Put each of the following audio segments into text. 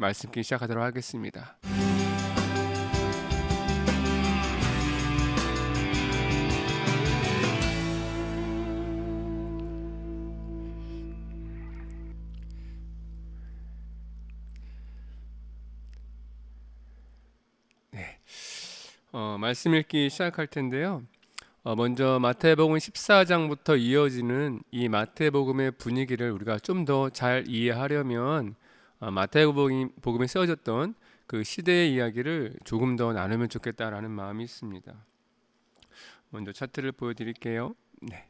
말씀 읽기 시작하도록 하겠습니다. 말씀 읽기 시작할 텐데요. 먼저 마태복음 14장부터 이어지는 이 마태복음의 분위기를 우리가 좀 더 잘 이해하려면 마태복음에 쓰여졌던 그 시대의 이야기를 조금 더 나누면 좋겠다라는 마음이 있습니다. 먼저 차트를 보여드릴게요. 네.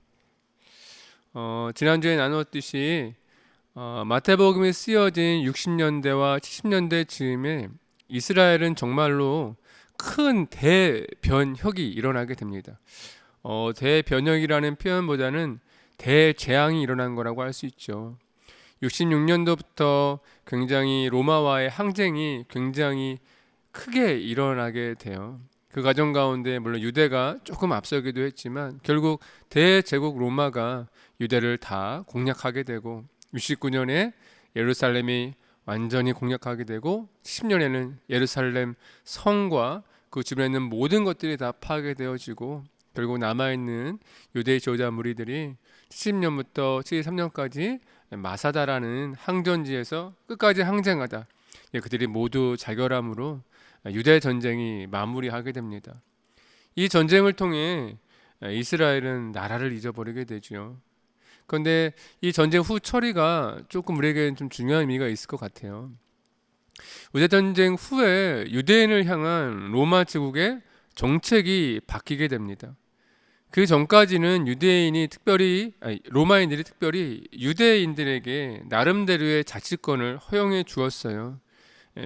지난주에 나누었듯이 마태복음에 쓰여진 60년대와 70년대 즈음에 이스라엘은 정말로 큰 대변혁이 일어나게 됩니다. 대변혁이라는 표현보다는 대재앙이 일어난 거라고 할 수 있죠. 66년도부터 굉장히 로마와의 항쟁이 굉장히 크게 일어나게 돼요. 그 과정 가운데 물론 유대가 조금 앞서기도 했지만 결국 대제국 로마가 유대를 다 공략하게 되고 69년에 예루살렘이 완전히 공략하게 되고 70년에는 예루살렘 성과 그 주변에 있는 모든 것들이 다 파괴되어지고 결국 남아있는 유대의 지도자 무리들이 70년부터 73년까지 마사다라는 항전지에서 끝까지 항쟁하다 그들이 모두 자결함으로 유대 전쟁이 마무리하게 됩니다. 이 전쟁을 통해 이스라엘은 나라를 잊어버리게 되죠. 그런데 이 전쟁 후 처리가 조금 우리에게는 좀 중요한 의미가 있을 것 같아요. 유대 전쟁 후에 유대인을 향한 로마 제국의 정책이 바뀌게 됩니다. 그 전까지는 로마인들이 특별히 유대인들에게 나름대로의 자치권을 허용해 주었어요.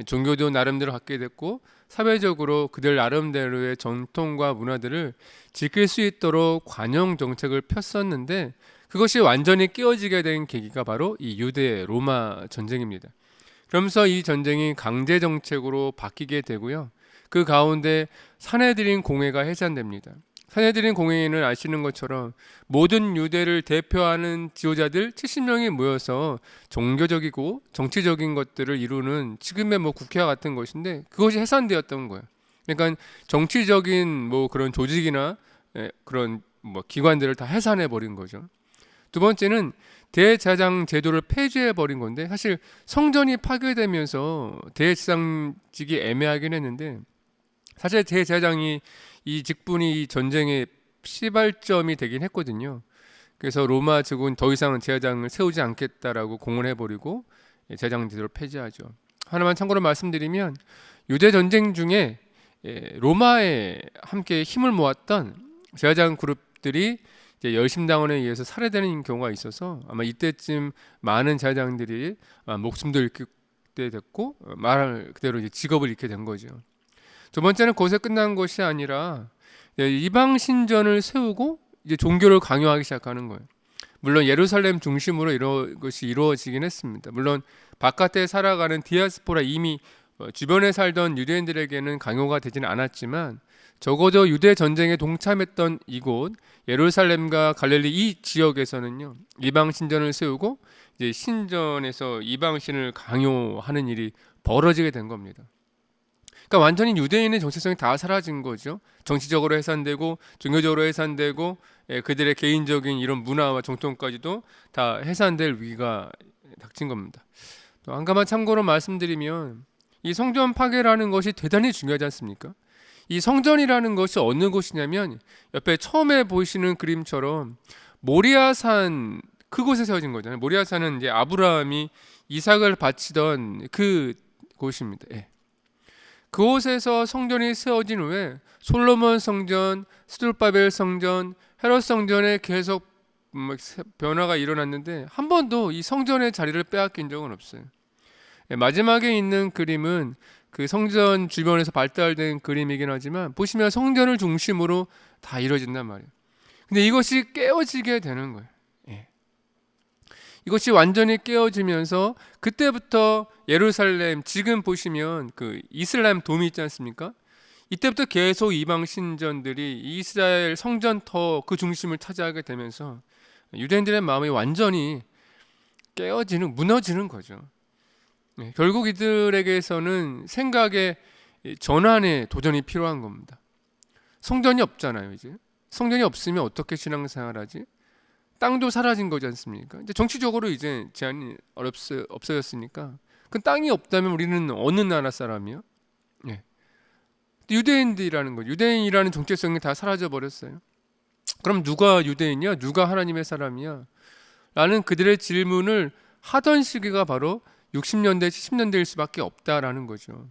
종교도 나름대로 갖게 됐고 사회적으로 그들 나름대로의 전통과 문화들을 지킬 수 있도록 관용 정책을 폈었는데 그것이 완전히 깨어지게 된 계기가 바로 이 유대 로마 전쟁입니다. 그러면서 이 전쟁이 강제 정책으로 바뀌게 되고요. 그 가운데 산헤드린 공회가 해산됩니다. 산헤드린 공회는 아시는 것처럼 모든 유대를 대표하는 지도자들 70명이 모여서 종교적이고 정치적인 것들을 이루는 지금의 국회와 같은 것인데 그것이 해산되었던 거예요. 그러니까 정치적인 그런 조직이나 그런 기관들을 다 해산해 버린 거죠. 두 번째는 대제사장 제도를 폐지해 버린 건데 사실 성전이 파괴되면서 대제사장직이 애매하긴 했는데 사실 대제사장이 이 직분이 전쟁의 시발점이 되긴 했거든요. 그래서 로마 제국은 더 이상은 제사장을 세우지 않겠다라고 공언해 버리고 제사장 제도를 폐지하죠. 하나만 참고로 말씀드리면 유대 전쟁 중에 로마에 함께 힘을 모았던 제사장 그룹들이 열심당원에 의해서 살해되는 경우가 있어서 아마 이때쯤 많은 제사장들이 목숨도 잃게 됐고 말 그대로 직업을 잃게 된 거죠. 두 번째는 거기서 끝난 것이 아니라 이방 신전을 세우고 이제 종교를 강요하기 시작하는 거예요. 물론 예루살렘 중심으로 이런 것이 이루어지긴 했습니다. 물론 바깥에 살아가는 디아스포라 이미 주변에 살던 유대인들에게는 강요가 되지는 않았지만 적어도 유대 전쟁에 동참했던 이곳 예루살렘과 갈릴리 이 지역에서는요 이방 신전을 세우고 이제 신전에서 이방 신을 강요하는 일이 벌어지게 된 겁니다. 그러니까 완전히 유대인의 정체성이 다 사라진 거죠. 정치적으로 해산되고 종교적으로 해산되고 그들의 개인적인 이런 문화와 정통까지도 다 해산될 위기가 닥친 겁니다. 또 한 가지 참고로 말씀드리면 이 성전 파괴라는 것이 대단히 중요하지 않습니까? 이 성전이라는 것이 어느 곳이냐면 옆에 처음에 보이시는 그림처럼 모리아산 그곳에 세워진 거잖아요. 모리아산은 이제 아브라함이 이삭을 바치던 그 곳입니다. 그곳에서 성전이 세워진 후에 솔로몬 성전, 스룹바벨 성전, 헤롯 성전에 계속 변화가 일어났는데 한 번도 이 성전의 자리를 빼앗긴 적은 없어요. 마지막에 있는 그림은 그 성전 주변에서 발달된 그림이긴 하지만 보시면 성전을 중심으로 다 이루어진단 말이에요. 근데 이것이 깨어지게 되는 거예요. 이것이 완전히 깨어지면서 그때부터 예루살렘 지금 보시면 그 이슬람 돔이 있지 않습니까? 이때부터 계속 이방 신전들이 이스라엘 성전터 그 중심을 차지하게 되면서 유대인들의 마음이 완전히 깨어지는 무너지는 거죠. 결국 이들에게서는 생각의 전환의 도전이 필요한 겁니다. 성전이 없잖아요. 이제 성전이 없으면 어떻게 신앙생활하지? 땅도 사라진 거지 않습니까? 이제 정치적으로 이제 제한이 없어졌으니까 그 땅이 없다면 우리는 어느 나라 사람이요? 유대인들이라는 거죠. 유대인이라는 정체성이 다 사라져 버렸어요. 그럼 누가 유대인이야? 누가 하나님의 사람이야? 라는 그들의 질문을 하던 시기가 바로 60년대, 70년대일 수밖에 없다라는 거죠.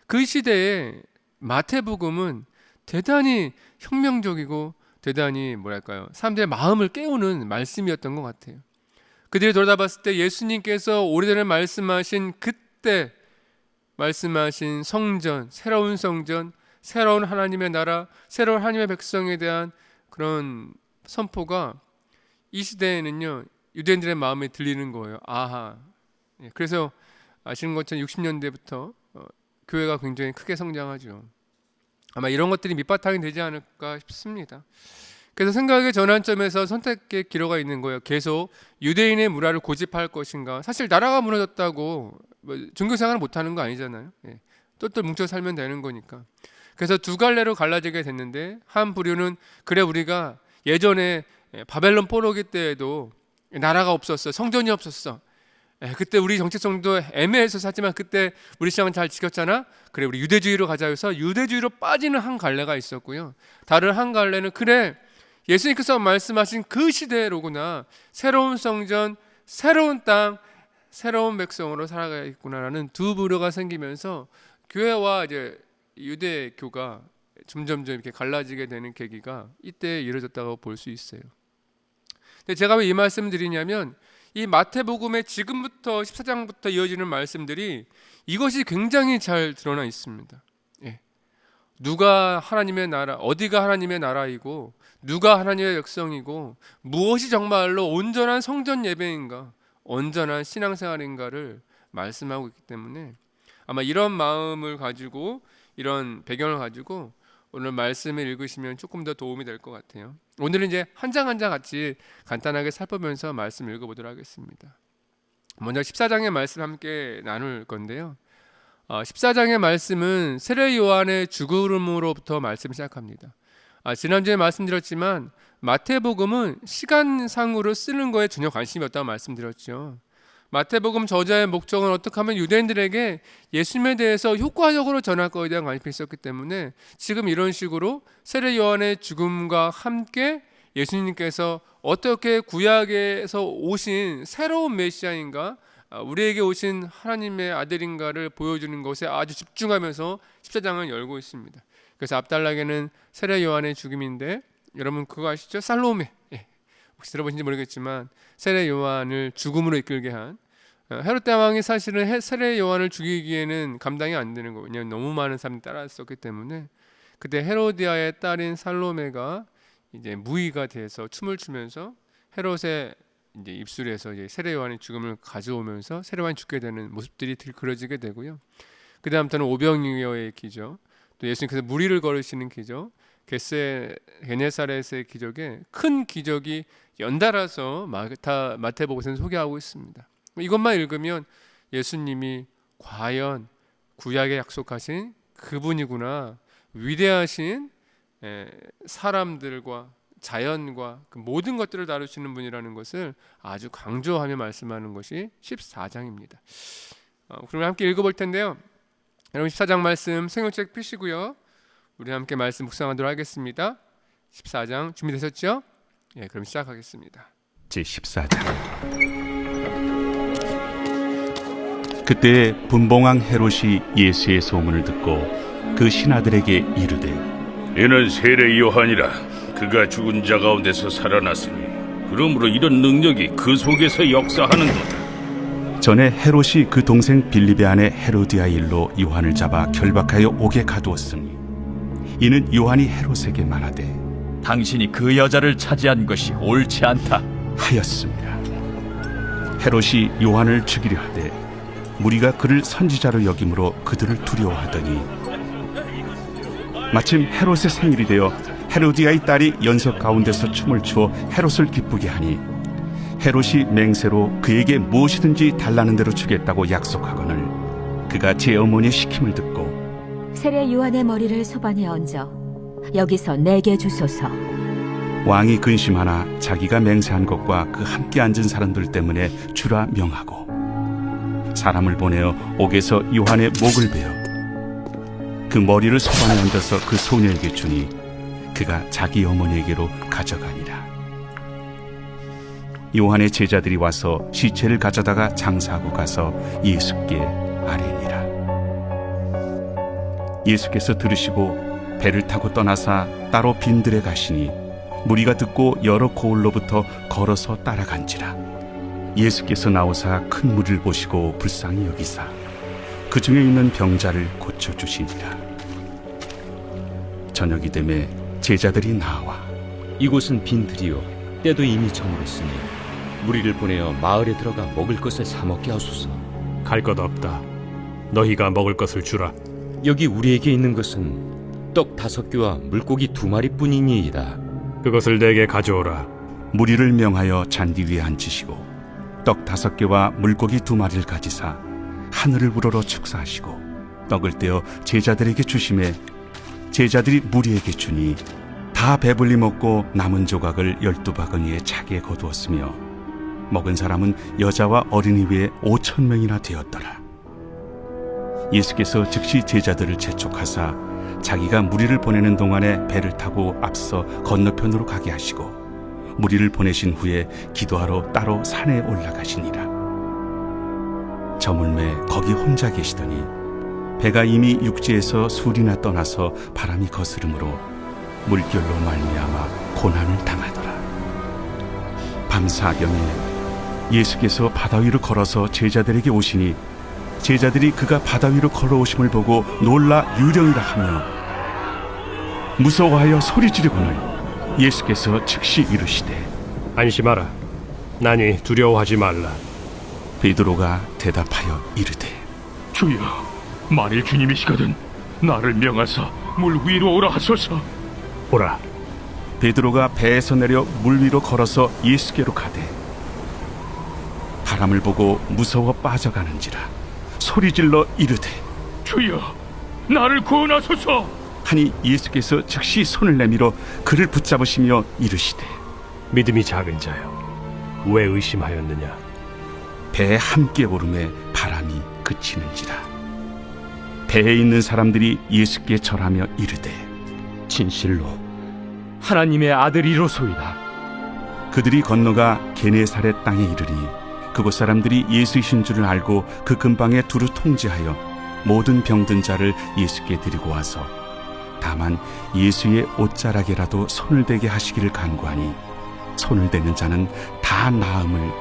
그 시대에 마태복음은 대단히 혁명적이고 대단히 사람들의 마음을 깨우는 말씀이었던 것 같아요. 그들이 돌아봤을 때 예수님께서 오래전에 말씀하신 그때 말씀하신 성전, 새로운 성전, 새로운 하나님의 나라, 새로운 하나님의 백성에 대한 그런 선포가 이 시대에는요 유대인들의 마음에 들리는 거예요. 아하. 그래서 아시는 것처럼 60년대부터 교회가 굉장히 크게 성장하죠. 아마 이런 것들이 밑바탕이 되지 않을까 싶습니다. 그래서 생각의 전환점에서 선택의 기로가 있는 거예요. 계속 유대인의 문화를 고집할 것인가. 사실 나라가 무너졌다고 종교생활을 못하는 거 아니잖아요. 똘똘 뭉쳐 살면 되는 거니까. 그래서 두 갈래로 갈라지게 됐는데 한 부류는 그래 우리가 예전에 바벨론 포로기 때에도 나라가 없었어. 성전이 없었어. 그때 우리 정체성도 애매해서 하지만 그때 우리 신앙은 잘 지켰잖아. 그래 우리 유대주의로 가자 해서 유대주의로 빠지는 한 갈래가 있었고요. 다른 한 갈래는 그래 예수님께서 말씀하신 그 시대로구나. 새로운 성전, 새로운 땅, 새로운 백성으로 살아가야겠구나라는 두 부류가 생기면서 교회와 이제 유대교가 점점 이렇게 갈라지게 되는 계기가 이때 이루어졌다고 볼 수 있어요. 근데 제가 왜 이 말씀을 드리냐면 이 마태복음의 지금부터 14장부터 이어지는 말씀들이 이것이 굉장히 잘 드러나 있습니다. 누가 하나님의 나라, 어디가 하나님의 나라이고 누가 하나님의 백성이고 무엇이 정말로 온전한 성전 예배인가, 온전한 신앙생활인가를 말씀하고 있기 때문에 아마 이런 마음을 가지고 이런 배경을 가지고 오늘 말씀을 읽으시면 조금 더 도움이 될 것 같아요. 오늘은 이제 한 장 한 장 같이 간단하게 살펴보면서 말씀 읽어보도록 하겠습니다. 먼저 14장의 말씀 함께 나눌 건데요. 14장의 말씀은 세례 요한의 죽음으로부터 말씀 시작합니다. 지난주에 말씀드렸지만 마태복음은 시간상으로 쓰는 거에 전혀 관심이 없다고 말씀드렸죠. 마태복음 저자의 목적은 어떻게 하면 유대인들에게 예수님에 대해서 효과적으로 전할 것에 대한 관심이 있었기 때문에 지금 이런 식으로 세례 요한의 죽음과 함께 예수님께서 어떻게 구약에서 오신 새로운 메시아인가, 우리에게 오신 하나님의 아들인가를 보여주는 것에 아주 집중하면서 14장을 열고 있습니다. 그래서 앞단락에는 세례 요한의 죽음인데 여러분 그거 아시죠? 살로메. 혹시 들어보신지 모르겠지만 세례 요한을 죽음으로 이끌게 한 헤롯 왕이 사실은 세례 요한을 죽이기에는 감당이 안 되는 거예요. 왜냐하면 너무 많은 사람이 따랐었기 때문에 그때 헤로디아의 딸인 살로메가 이제 무의가 돼서 춤을 추면서 헤롯의 이제 입술에서 이제 세례 요한의 죽음을 가져오면서 세례 요한이 죽게 되는 모습들이 그려지게 되고요. 그 다음부터는 오병이어의 기적, 또 예수님께서 무리를 걸으시는 기적, 게네사렛의 기적에 큰 기적이 연달아서 마태복음에서는 소개하고 있습니다. 이것만 읽으면 예수님이 과연 구약에 약속하신 그분이구나, 위대하신 사람들과 자연과 그 모든 것들을 다루시는 분이라는 것을 아주 강조하며 말씀하는 것이 14장입니다. 그럼 함께 읽어볼 텐데요. 여러분 14장 말씀 생명책 펴시고요. 우리 함께 말씀 묵상하도록 하겠습니다. 14장 준비되셨죠? 그럼 시작하겠습니다. 제14장. 그때 분봉왕 헤롯이 예수의 소문을 듣고 그 신하들에게 이르되 이는 세례 요한이라. 그가 죽은 자 가운데서 살아났으니 그러므로 이런 능력이 그 속에서 역사하는도다. 전에 헤롯이 그 동생 빌립의 아내 헤로디아 일로 요한을 잡아 결박하여 옥에 가두었으니 이는 요한이 헤롯에게 말하되 당신이 그 여자를 차지한 것이 옳지 않다 하였습니다. 헤롯이 요한을 죽이려 하되 무리가 그를 선지자로 여김으로 그들을 두려워하더니 마침 헤롯의 생일이 되어 헤로디아의 딸이 연석 가운데서 춤을 추어 헤롯을 기쁘게 하니 헤롯이 맹세로 그에게 무엇이든지 달라는 대로 주겠다고 약속하거늘 그가 제 어머니의 시킴을 듣고 세례 요한의 머리를 소반에 얹어 여기서 내게 주소서. 왕이 근심하나 자기가 맹세한 것과 그 함께 앉은 사람들 때문에 주라 명하고 사람을 보내어 옥에서 요한의 목을 베어 그 머리를 소반에 얹어서 그 소녀에게 주니 그가 자기 어머니에게로 가져가니라. 요한의 제자들이 와서 시체를 가져다가 장사하고 가서 예수께 아뢰니라. 예수께서 들으시고 배를 타고 떠나사 따로 빈들에 가시니 무리가 듣고 여러 고을로부터 걸어서 따라간지라. 예수께서 나오사 큰 무리를 보시고 불쌍히 여기사 그 중에 있는 병자를 고쳐주시니라. 저녁이 되매 제자들이 나와 이곳은 빈들이요 때도 이미 저물었으니 무리를 보내어 마을에 들어가 먹을 것을 사 먹게 하소서. 갈 것 없다. 너희가 먹을 것을 주라. 여기 우리에게 있는 것은 떡 5개와 물고기 2마리뿐이니이다. 그것을 내게 가져오라. 무리를 명하여 잔디 위에 앉히시고 떡 5개와 물고기 2마리를 가지사 하늘을 우러러 축사하시고 떡을 떼어 제자들에게 주시매 제자들이 무리에게 주니 다 배불리 먹고 남은 조각을 12바구니에 차게 거두었으며 먹은 사람은 여자와 어린이 외에 5,000명이나 되었더라. 예수께서 즉시 제자들을 재촉하사 자기가 무리를 보내는 동안에 배를 타고 앞서 건너편으로 가게 하시고 무리를 보내신 후에 기도하러 따로 산에 올라가시니라. 저물매 거기 혼자 계시더니 배가 이미 육지에서 술이나 떠나서 바람이 거스름으로 물결로 말미암아 고난을 당하더라. 밤 사경에 예수께서 바다 위로 걸어서 제자들에게 오시니 제자들이 그가 바다 위로 걸어오심을 보고 놀라 유령이라 하며 무서워하여 소리 지르거늘 예수께서 즉시 이르시되 안심하라. 나니 두려워하지 말라. 베드로가 대답하여 이르되 주여, 만일 주님이시거든 나를 명하사 물 위로 오라 하소서. 보라, 베드로가 배에서 내려 물 위로 걸어서 예수께로 가되 바람을 보고 무서워 빠져가는지라 소리질러 이르되 주여, 나를 구원하소서. 하니 예수께서 즉시 손을 내밀어 그를 붙잡으시며 이르시되 믿음이 작은 자여, 왜 의심하였느냐? 배에 함께 오름에 바람이 그치는지라. 배에 있는 사람들이 예수께 절하며 이르되 진실로 하나님의 아들이로소이다. 그들이 건너가 게네사렛 땅에 이르니 그곳 사람들이 예수이신 줄을 알고 그 근방에 두루 통제하여 모든 병든 자를 예수께 데리고 와서 다만 예수의 옷자락에라도 손을 대게 하시기를 간구하니 손을 대는 자는 다 나음을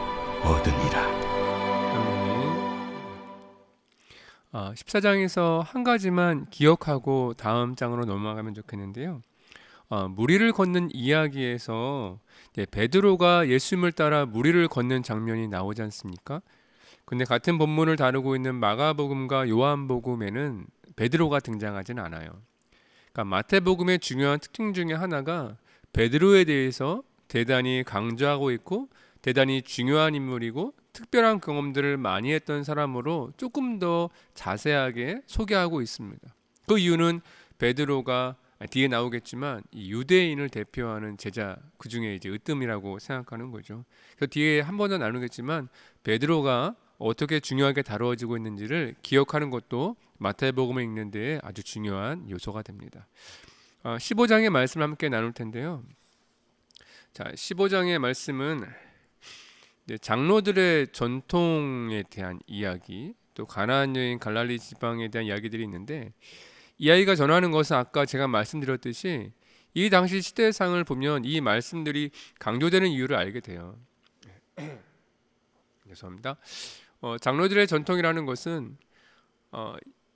얻으니라. 14장에서 한 가지만 기억하고 다음 장으로 넘어가면 좋겠는데요. 무리를 걷는 이야기에서 베드로가 예수님을 따라 무리를 걷는 장면이 나오지 않습니까? 근데 같은 본문을 다루고 있는 마가복음과 요한복음에는 베드로가 등장하지는 않아요. 그러니까 마태복음의 중요한 특징 중에 하나가 베드로에 대해서 대단히 강조하고 있고 대단히 중요한 인물이고 특별한 경험들을 많이 했던 사람으로 조금 더 자세하게 소개하고 있습니다. 그 이유는 베드로가 뒤에 나오겠지만 이 유대인을 대표하는 제자 그 중에 이제 으뜸이라고 생각하는 거죠. 그래서 뒤에 한 번 더 나누겠지만 베드로가 어떻게 중요하게 다루어지고 있는지를 기억하는 것도 마태복음을 읽는 데에 아주 중요한 요소가 됩니다. 15장의 말씀을 함께 나눌 텐데요. 자, 15장의 말씀은 장로들의 전통에 대한 이야기, 또 가나안 여인 갈릴리 지방에 대한 이야기들이 있는데 이 아이가 전하는 것은 아까 제가 말씀드렸듯이 이 당시 시대상을 보면 이 말씀들이 강조되는 이유를 알게 돼요. 죄송합니다. 장로들의 전통이라는 것은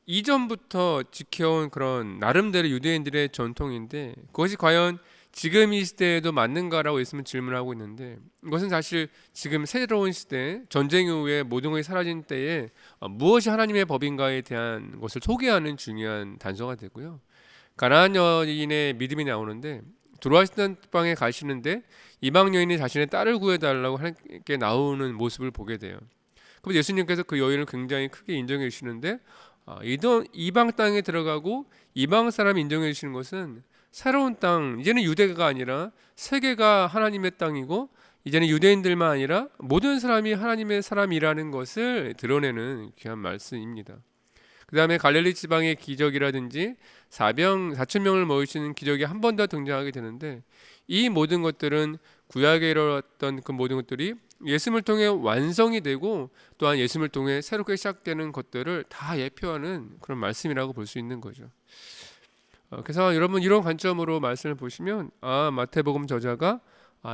이전부터 지켜온 그런 나름대로 유대인들의 전통인데 그것이 과연 지금 이 시대에도 맞는가라고 있으면 질문하고 있는데 이것은 사실 지금 새로운 시대, 전쟁 이후에 모든 것이 사라진 때에 무엇이 하나님의 법인가에 대한 것을 소개하는 중요한 단서가 되고요. 가나안 여인의 믿음이 나오는데 들어가시던 방에 가시는데 이방 여인이 자신의 딸을 구해달라고 하나님께 나오는 모습을 보게 돼요. 그럼 예수님께서 그 여인을 굉장히 크게 인정해 주시는데 이방 땅에 들어가고 이방 사람이 인정해 주시는 것은 새로운 땅, 이제는 유대가 아니라 세계가 하나님의 땅이고 이제는 유대인들만 아니라 모든 사람이 하나님의 사람이라는 것을 드러내는 귀한 말씀입니다. 그 다음에 갈릴리 지방의 기적이라든지 4,000명을 모이시는 기적이 한 번 더 등장하게 되는데 이 모든 것들은 구약에 이루어졌던 그 모든 것들이 예수님을 통해 완성이 되고 또한 예수님을 통해 새롭게 시작되는 것들을 다 예표하는 그런 말씀이라고 볼 수 있는 거죠. 그래서 여러분 이런 관점으로 말씀을 보시면 마태복음 저자가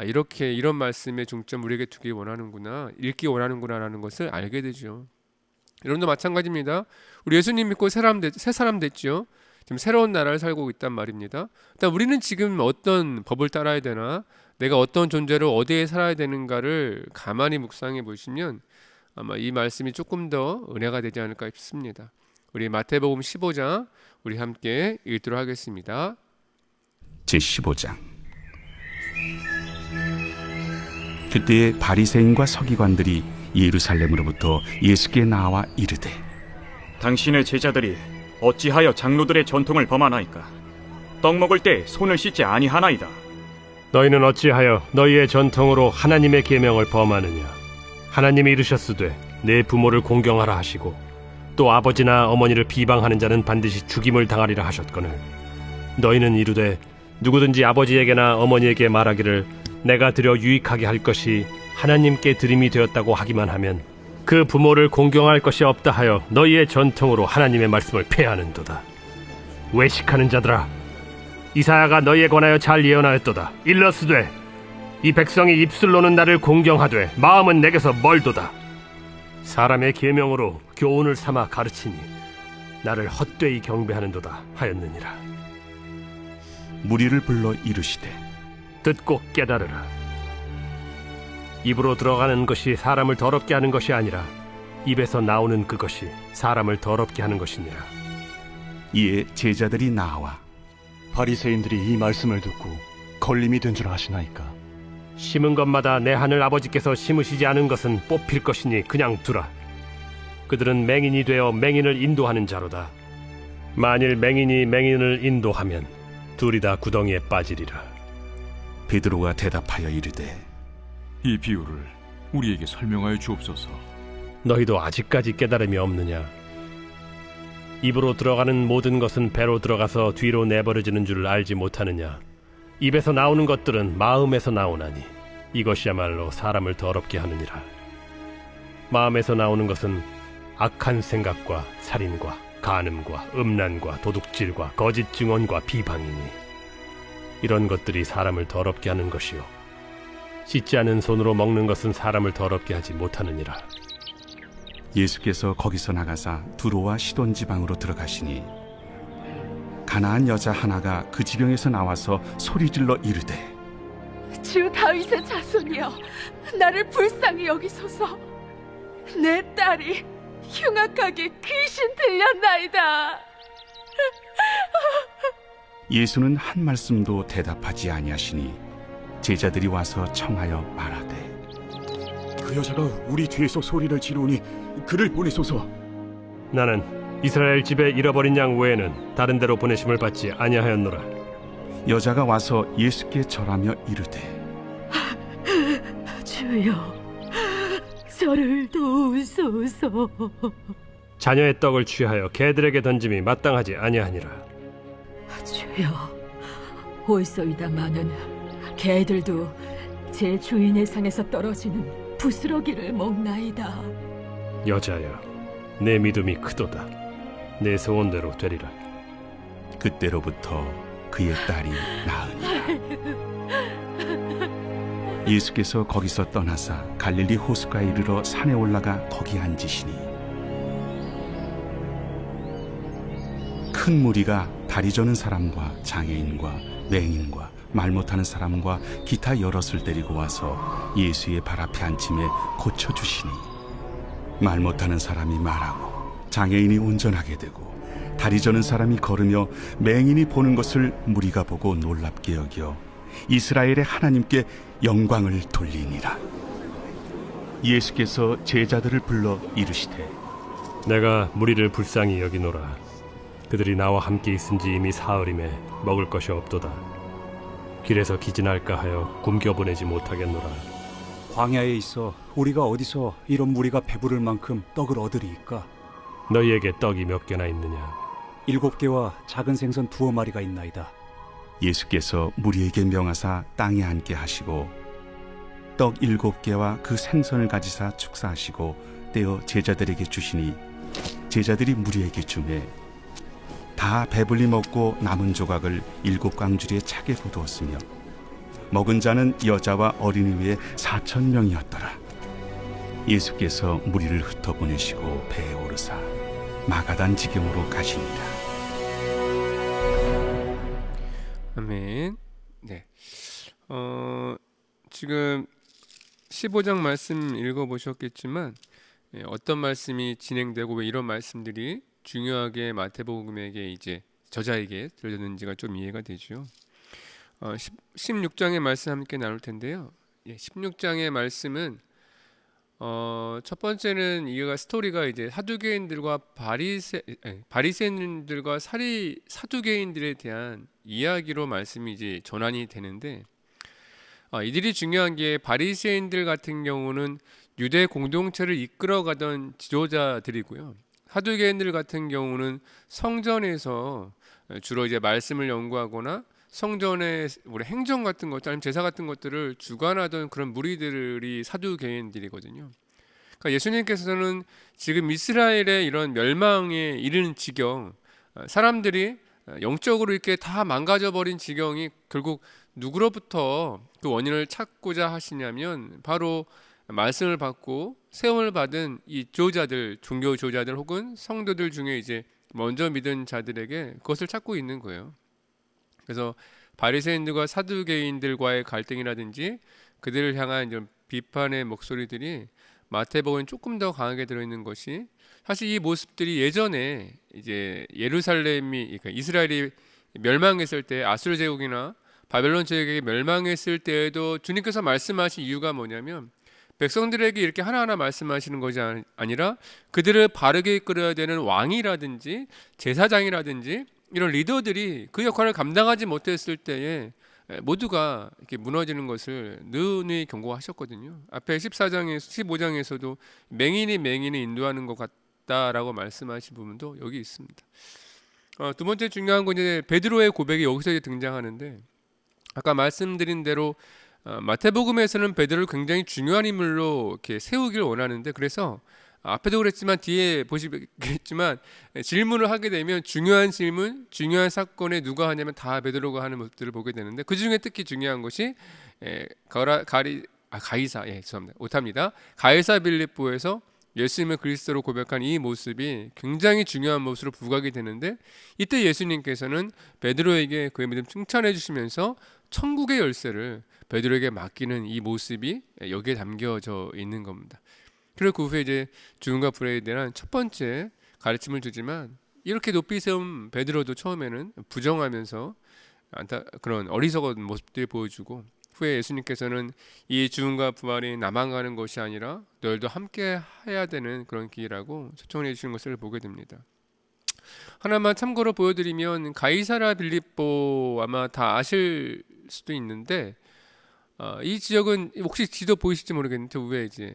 이렇게 이런 말씀의 중점 우리에게 두기 원하는구나, 읽기 원하는구나라는 것을 알게 되죠. 여러분도 마찬가지입니다. 우리 예수님 믿고 새 사람 됐죠. 지금 새로운 나라를 살고 있단 말입니다. 일단 우리는 지금 어떤 법을 따라야 되나, 내가 어떤 존재로 어디에 살아야 되는가를 가만히 묵상해 보시면 아마 이 말씀이 조금 더 은혜가 되지 않을까 싶습니다. 우리 마태복음 15장 우리 함께 읽도록 하겠습니다. 제15장. 그때에 바리새인과 서기관들이 예루살렘으로부터 예수께 나와 이르되 당신의 제자들이 어찌하여 장로들의 전통을 범하나이까? 떡 먹을 때 손을 씻지 아니하나이다. 너희는 어찌하여 너희의 전통으로 하나님의 계명을 범하느냐? 하나님이 이르셨으되 내 부모를 공경하라 하시고 또 아버지나 어머니를 비방하는 자는 반드시 죽임을 당하리라 하셨거늘 너희는 이르되 누구든지 아버지에게나 어머니에게 말하기를 내가 드려 유익하게 할 것이 하나님께 드림이 되었다고 하기만 하면 그 부모를 공경할 것이 없다 하여 너희의 전통으로 하나님의 말씀을 폐하는도다. 외식하는 자들아, 이사야가 너희에 관하여 잘 예언하였도다. 일러스되 이 백성이 입술로는 나를 공경하되 마음은 내게서 멀도다. 사람의 계명으로 교훈을 삼아 가르치니 나를 헛되이 경배하는도다 하였느니라. 무리를 불러 이르시되 듣고 깨달으라. 입으로 들어가는 것이 사람을 더럽게 하는 것이 아니라 입에서 나오는 그것이 사람을 더럽게 하는 것이니라. 이에 제자들이 나와 바리새인들이 이 말씀을 듣고 걸림이 된 줄 아시나이까? 심은 것마다 내 하늘 아버지께서 심으시지 않은 것은 뽑힐 것이니 그냥 두라. 그들은 맹인이 되어 맹인을 인도하는 자로다. 만일 맹인이 맹인을 인도하면 둘이 다 구덩이에 빠지리라. 베드로가 대답하여 이르되 이 비유를 우리에게 설명하여 주옵소서. 너희도 아직까지 깨달음이 없느냐? 입으로 들어가는 모든 것은 배로 들어가서 뒤로 내버려지는 줄 알지 못하느냐? 입에서 나오는 것들은 마음에서 나오나니 이것이야말로 사람을 더럽게 하느니라. 마음에서 나오는 것은 악한 생각과 살인과 간음과 음란과 도둑질과 거짓 증언과 비방이니 이런 것들이 사람을 더럽게 하는 것이요 씻지 않은 손으로 먹는 것은 사람을 더럽게 하지 못하느니라. 예수께서 거기서 나가사 두로와 시돈 지방으로 들어가시니 가나안 여자 하나가 그 지경에서 나와서 소리질러 이르되 주 다윗의 자손이여 나를 불쌍히 여기소서. 내 딸이 흉악하게 귀신 들렸나이다. 예수는 한 말씀도 대답하지 아니하시니 제자들이 와서 청하여 말하되 그 여자가 우리 뒤에서 소리를 지르니 그를 보내소서. 나는 이스라엘 집에 잃어버린 양 외에는 다른 데로 보내심을 받지 아니하였노라. 여자가 와서 예수께 절하며 이르되 주여, 저를 도우소서. 자녀의 떡을 취하여 개들에게 던짐이 마땅하지 아니하니라. 주여, 옳소이다마는 개들도 제 주인의 상에서 떨어지는 부스러기를 먹나이다. 여자여, 내 믿음이 크도다. 내 소원대로 되리라. 그때로부터 그의 딸이 나으니라. 예수께서 거기서 떠나사 갈릴리 호수가에 이르러 산에 올라가 거기 앉으시니 큰 무리가 다리 저는 사람과 장애인과 맹인과 말 못하는 사람과 기타 여럿을 데리고 와서 예수의 발 앞에 앉힘에 고쳐주시니 말 못하는 사람이 말하고 장애인이 운전하게 되고 다리 저는 사람이 걸으며 맹인이 보는 것을 무리가 보고 놀랍게 여겨 이스라엘의 하나님께 영광을 돌리니라. 예수께서 제자들을 불러 이르시되 내가 무리를 불쌍히 여기노라. 그들이 나와 함께 있은지 이미 사흘임에 먹을 것이 없도다. 길에서 기진할까 하여 굶겨 보내지 못하겠노라. 광야에 있어 우리가 어디서 이런 무리가 배부를 만큼 떡을 얻으리이까? 너희에게 떡이 몇 개나 있느냐? 7개와 작은 생선 2마리가 있나이다. 예수께서 무리에게 명하사 땅에 앉게 하시고 떡 7개와 그 생선을 가지사 축사하시고 떼어 제자들에게 주시니 제자들이 무리에게 주매 다 배불리 먹고 남은 조각을 7광주리에 차게 부두었으며 먹은 자는 여자와 어린이 외에 4,000명이었더라. 예수께서 무리를 흩어보내시고 배에 오르사 마가단 지경으로 가시니라. 아멘. 네. 지금 15장 말씀 읽어보셨겠지만 어떤 말씀이 진행되고 왜 이런 말씀들이 중요하게 마태복음에게 이제 저자에게 들려졌는지가 좀 이해가 되죠. 16장의 말씀 함께 나눌 텐데요. 16장의 말씀은 첫 번째는 이가 스토리가 이제 사두개인들과 바리새인들과 사두개인들에 대한 이야기로 말씀이 이제 전환이 되는데 이들이 중요한 게 바리새인들 같은 경우는 유대 공동체를 이끌어가던 지도자들이고요. 사두개인들 같은 경우는 성전에서 주로 이제 말씀을 연구하거나 성전의 우리 행정 같은 것, 아니면 제사 같은 것들을 주관하던 그런 무리들이 사두개인들이거든요. 그러니까 예수님께서는 지금 이스라엘의 이런 멸망에 이르는 지경, 사람들이 영적으로 이렇게 다 망가져 버린 지경이 결국 누구로부터 그 원인을 찾고자 하시냐면 바로 말씀을 받고 세움을 받은 이 지도자들, 종교 지도자들 혹은 성도들 중에 이제 먼저 믿은 자들에게 그것을 찾고 있는 거예요. 그래서 바리새인들과 사두개인들과의 갈등이라든지 그들을 향한 이런 비판의 목소리들이 마태복음에 조금 더 강하게 들어있는 것이 사실 이 모습들이 예전에 이제 예루살렘이 그러니까 이스라엘이 멸망했을 때 아수르 제국이나 바벨론 제국이 멸망했을 때에도 주님께서 말씀하신 이유가 뭐냐면 백성들에게 이렇게 하나하나 말씀하시는 것이 아니라 그들을 바르게 이끌어야 되는 왕이라든지 제사장이라든지 이런 리더들이 그 역할을 감당하지 못했을 때에 모두가 이렇게 무너지는 것을 능히 경고하셨거든요. 앞에 15장에서도 맹인이 맹인을 인도하는 것 같다라고 말씀하신 부분도 여기 있습니다. 두 번째 중요한 건 이제 베드로의 고백이 여기서 이제 등장하는데 아까 말씀드린 대로 마태복음에서는 베드로를 굉장히 중요한 인물로 이렇게 세우기를 원하는데 그래서 앞에도 그랬지만 뒤에 보시겠지만 질문을 하게 되면 중요한 질문, 중요한 사건에 누가 하냐면 다 베드로가 하는 모습들을 보게 되는데 그 중에 특히 중요한 것이 가이사 빌립보에서 예수님을 그리스도로 고백한 이 모습이 굉장히 중요한 모습으로 부각이 되는데 이때 예수님께서는 베드로에게 그의 믿음 칭찬해 주시면서 천국의 열쇠를 베드로에게 맡기는 이 모습이 여기에 담겨져 있는 겁니다. 그리고 그 후에 이제 죽음과 부활에 대한 첫 번째 가르침을 주지만 이렇게 높이 세운 베드로도 처음에는 부정하면서 그런 어리석은 모습들을 보여주고 후에 예수님께서는 이 죽음과 부활이 나만 가는 것이 아니라 너희도 함께 해야 되는 그런 길이라고 초청해 주시는 것을 보게 됩니다. 하나만 참고로 보여드리면 가이사라 빌립보 아마 다 아실 수도 있는데 이 지역은 혹시 지도 보이실지 모르겠는데 위에 이제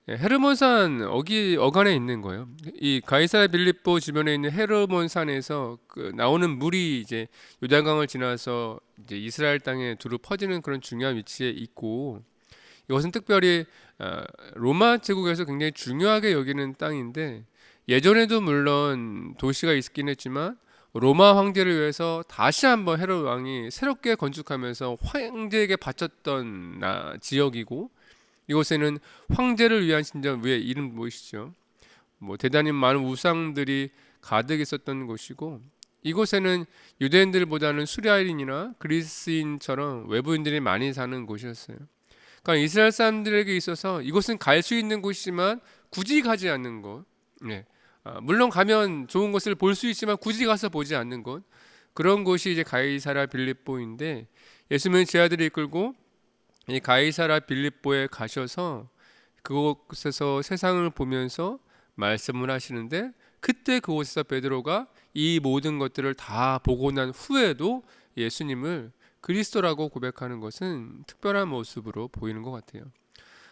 헤르몬산 어간에 있는 거예요. 이 가이사라 빌립보 주변에 있는 헤르몬산에서 나오는 물이 이제 요단강을 지나서 이제 이스라엘 땅에 두루 퍼지는 그런 중요한 위치에 있고 이것은 특별히 로마 제국에서 굉장히 중요하게 여기는 땅인데 예전에도 물론 도시가 있긴 했지만 로마 황제를 위해서 다시 한번 헤롯 왕이 새롭게 건축하면서 황제에게 바쳤던 지역이고 이곳에는 황제를 위한 신전 위에 이름 보이시죠? 대단히 많은 우상들이 가득 있었던 곳이고 이곳에는 유대인들보다는 수리아인이나 그리스인처럼 외부인들이 많이 사는 곳이었어요. 그러니까 이스라엘 사람들에게 있어서 이곳은 갈 수 있는 곳이지만 굳이 가지 않는 곳. 물론 가면 좋은 것을 볼 수 있지만 굳이 가서 보지 않는 것. 그런 곳이 이제 가이사라 빌립보인데 예수님은 제 아들을 이끌고 이 가이사라 빌립보에 가셔서 그곳에서 세상을 보면서 말씀을 하시는데 그때 그곳에서 베드로가 이 모든 것들을 다 보고 난 후에도 예수님을 그리스도라고 고백하는 것은 특별한 모습으로 보이는 것 같아요.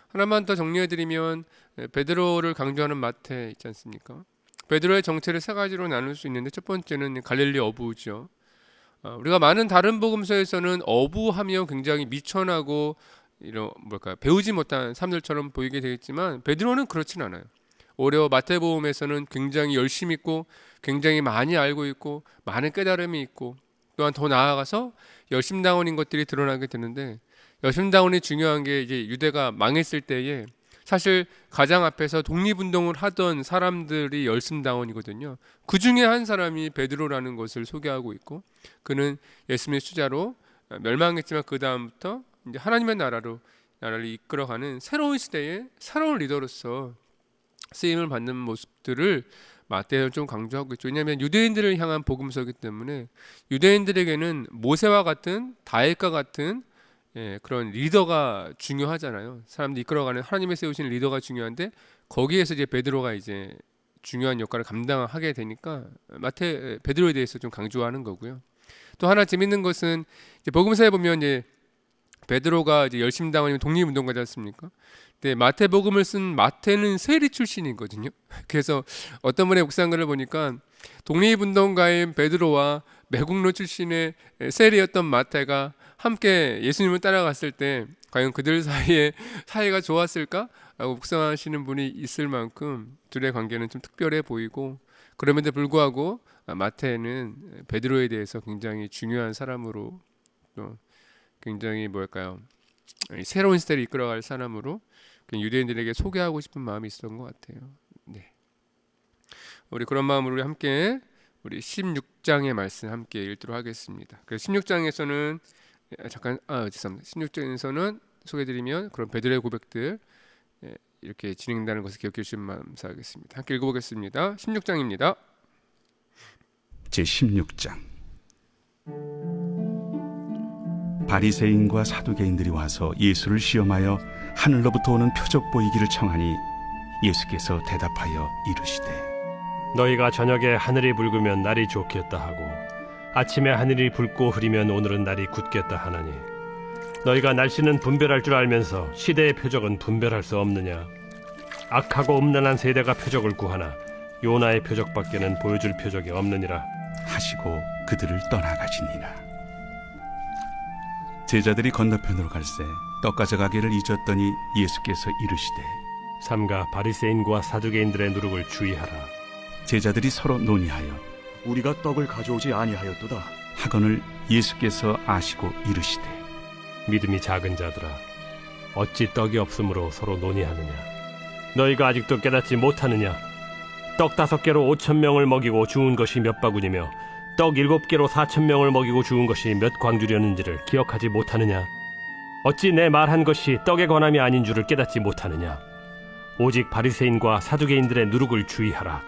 하나만 더 정리해드리면 베드로를 강조하는 마태 있지 않습니까? 베드로의 정체를 세 가지로 나눌 수 있는데 첫 번째는 갈릴리 어부죠. 우리가 많은 다른 복음서에서는 어부하며 굉장히 미천하고 이런 배우지 못한 사람들처럼 보이게 되겠지만 베드로는 그렇진 않아요. 오히려 마태복음에서는 굉장히 열심히 있고 굉장히 많이 알고 있고 많은 깨달음이 있고 또한 더 나아가서 열심당원인 것들이 드러나게 되는데 열심당원이 중요한 게 이제 유대가 망했을 때에 사실 가장 앞에서 독립운동을 하던 사람들이 열심당원이거든요. 그 중에 한 사람이 베드로라는 것을 소개하고 있고 그는 예수님의 수자로 멸망했지만 그 다음부터 이제 하나님의 나라를 이끌어가는 새로운 시대의 새로운 리더로서 쓰임을 받는 모습들을 마태는 좀 강조하고 있죠. 왜냐하면 유대인들을 향한 복음서이기 때문에 유대인들에게는 모세와 같은 다윗과 같은 그런 리더가 중요하잖아요. 사람들 이끌어가는 하나님의 세우신 리더가 중요한데 거기에서 이제 베드로가 이제 중요한 역할을 감당하게 되니까 베드로에 대해서 좀 강조하는 거고요. 또 하나 재밌는 것은 이제 복음서에 보면 이제 베드로가 이제 열심당원이면 독립운동가지 않습니까? 근데 마태복음을 쓴 마태는 세리 출신이거든요. 그래서 어떤 분의 묵상글을 보니까 독립운동가인 베드로와 매국노 출신의 세리였던 마태가 함께 예수님을 따라갔을 때 과연 그들 사이에 사이가 좋았을까? 라고 묵상하시는 분이 있을 만큼 둘의 관계는 좀 특별해 보이고 그럼에도 불구하고 마태는 베드로에 대해서 굉장히 중요한 사람으로 또 굉장히 새로운 시대를 이끌어갈 사람으로 유대인들에게 소개하고 싶은 마음이 있었던 것 같아요. 네. 우리 그런 마음으로 우리 함께 우리 16장의 말씀 함께 읽도록 하겠습니다. 그래서 16장에서는 16장에서는 소개드리면 그런 베드로의 고백들 이렇게 진행된다는 것을 기억해 주시면 감사하겠습니다. 함께 읽어보겠습니다. 16장입니다. 제16장 바리새인과 사두개인들이 와서 예수를 시험하여 하늘로부터 오는 표적 보이기를 청하니 예수께서 대답하여 이르시되 너희가 저녁에 하늘이 붉으면 날이 좋겠다 하고 아침에 하늘이 붉고 흐리면 오늘은 날이 굳겠다 하나니 너희가 날씨는 분별할 줄 알면서 시대의 표적은 분별할 수 없느냐? 악하고 음란한 세대가 표적을 구하나 요나의 표적밖에는 보여줄 표적이 없느니라 하시고 그들을 떠나가시니라. 제자들이 건너편으로 갈새 떡 가져가기를 잊었더니 예수께서 이르시되 삼가 바리새인과 사두개인들의 누룩을 주의하라. 제자들이 서로 논의하여 우리가 떡을 가져오지 아니하였도다 하거늘 예수께서 아시고 이르시되 믿음이 작은 자들아 어찌 떡이 없으므로 서로 논의하느냐? 너희가 아직도 깨닫지 못하느냐? 떡 5개로 5,000명을 먹이고 주운 것이 몇 바구니며 떡 7개로 4,000명을 먹이고 주운 것이 몇 광주렸는지를 기억하지 못하느냐? 어찌 내 말한 것이 떡에 관함이 아닌 줄을 깨닫지 못하느냐? 오직 바리새인과 사두개인들의 누룩을 주의하라.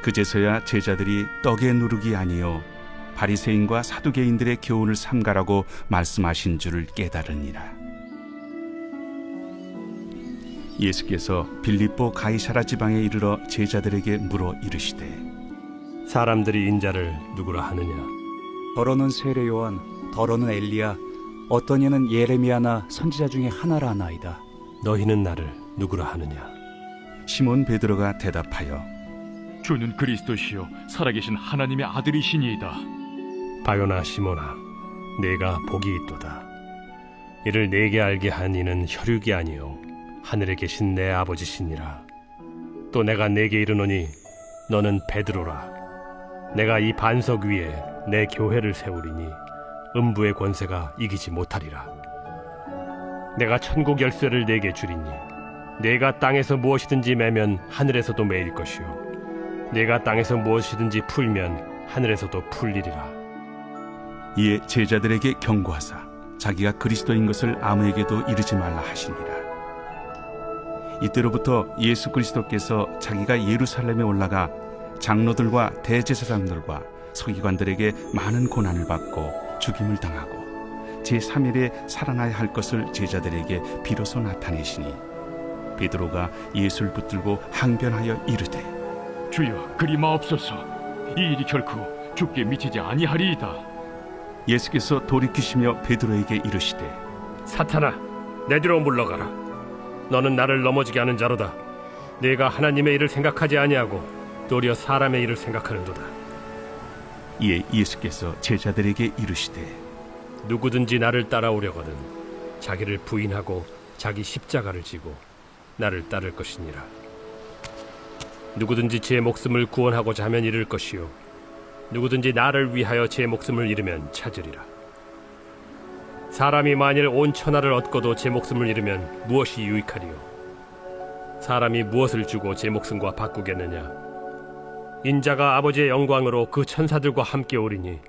그제서야 제자들이 떡의 누룩이 아니요 바리새인과 사두개인들의 교훈을 삼가라고 말씀하신 줄을 깨달으니라. 예수께서 빌립보 가이사라 지방에 이르러 제자들에게 물어 이르시되 사람들이 인자를 누구라 하느냐? 더러는 세례 요한, 더러는 엘리야, 어떤 이는 예레미야나 선지자 중에 하나라 하나이다. 너희는 나를 누구라 하느냐? 시몬 베드로가 대답하여 주는 그리스도시요 살아계신 하나님의 아들이시니이다. 바요나 시몬아, 내가 복이 있도다. 이를 내게 알게 한 이는 혈육이 아니요 하늘에 계신 내 아버지시니라. 또 내가 내게 이르노니 너는 베드로라. 내가 이 반석 위에 내 교회를 세우리니 음부의 권세가 이기지 못하리라. 내가 천국 열쇠를 내게 주리니 내가 땅에서 무엇이든지 매면 하늘에서도 매일 것이요 내가 땅에서 무엇이든지 풀면 하늘에서도 풀리리라. 이에 제자들에게 경고하사 자기가 그리스도인 것을 아무에게도 이르지 말라 하시니라. 이때로부터 예수 그리스도께서 자기가 예루살렘에 올라가 장로들과 대제사장들과 서기관들에게 많은 고난을 받고 죽임을 당하고 제3일에 살아나야 할 것을 제자들에게 비로소 나타내시니 베드로가 예수를 붙들고 항변하여 이르되 주여 그리 마옵소서. 이 일이 결코 죽게 미치지 아니하리이다. 예수께서 돌이키시며 베드로에게 이르시되 사탄아, 내 뒤로 물러가라. 너는 나를 넘어지게 하는 자로다. 네가 하나님의 일을 생각하지 아니하고 도리어 사람의 일을 생각하는도다. 이에 예수께서 제자들에게 이르시되 누구든지 나를 따라오려거든 자기를 부인하고 자기 십자가를 지고 나를 따를 것이니라. 누구든지 제 목숨을 구원하고자 하면 잃을 것이요 누구든지 나를 위하여 제 목숨을 잃으면 찾으리라. 사람이 만일 온 천하를 얻고도 제 목숨을 잃으면 무엇이 유익하리요? 사람이 무엇을 주고 제 목숨과 바꾸겠느냐? 인자가 아버지의 영광으로 그 천사들과 함께 오리니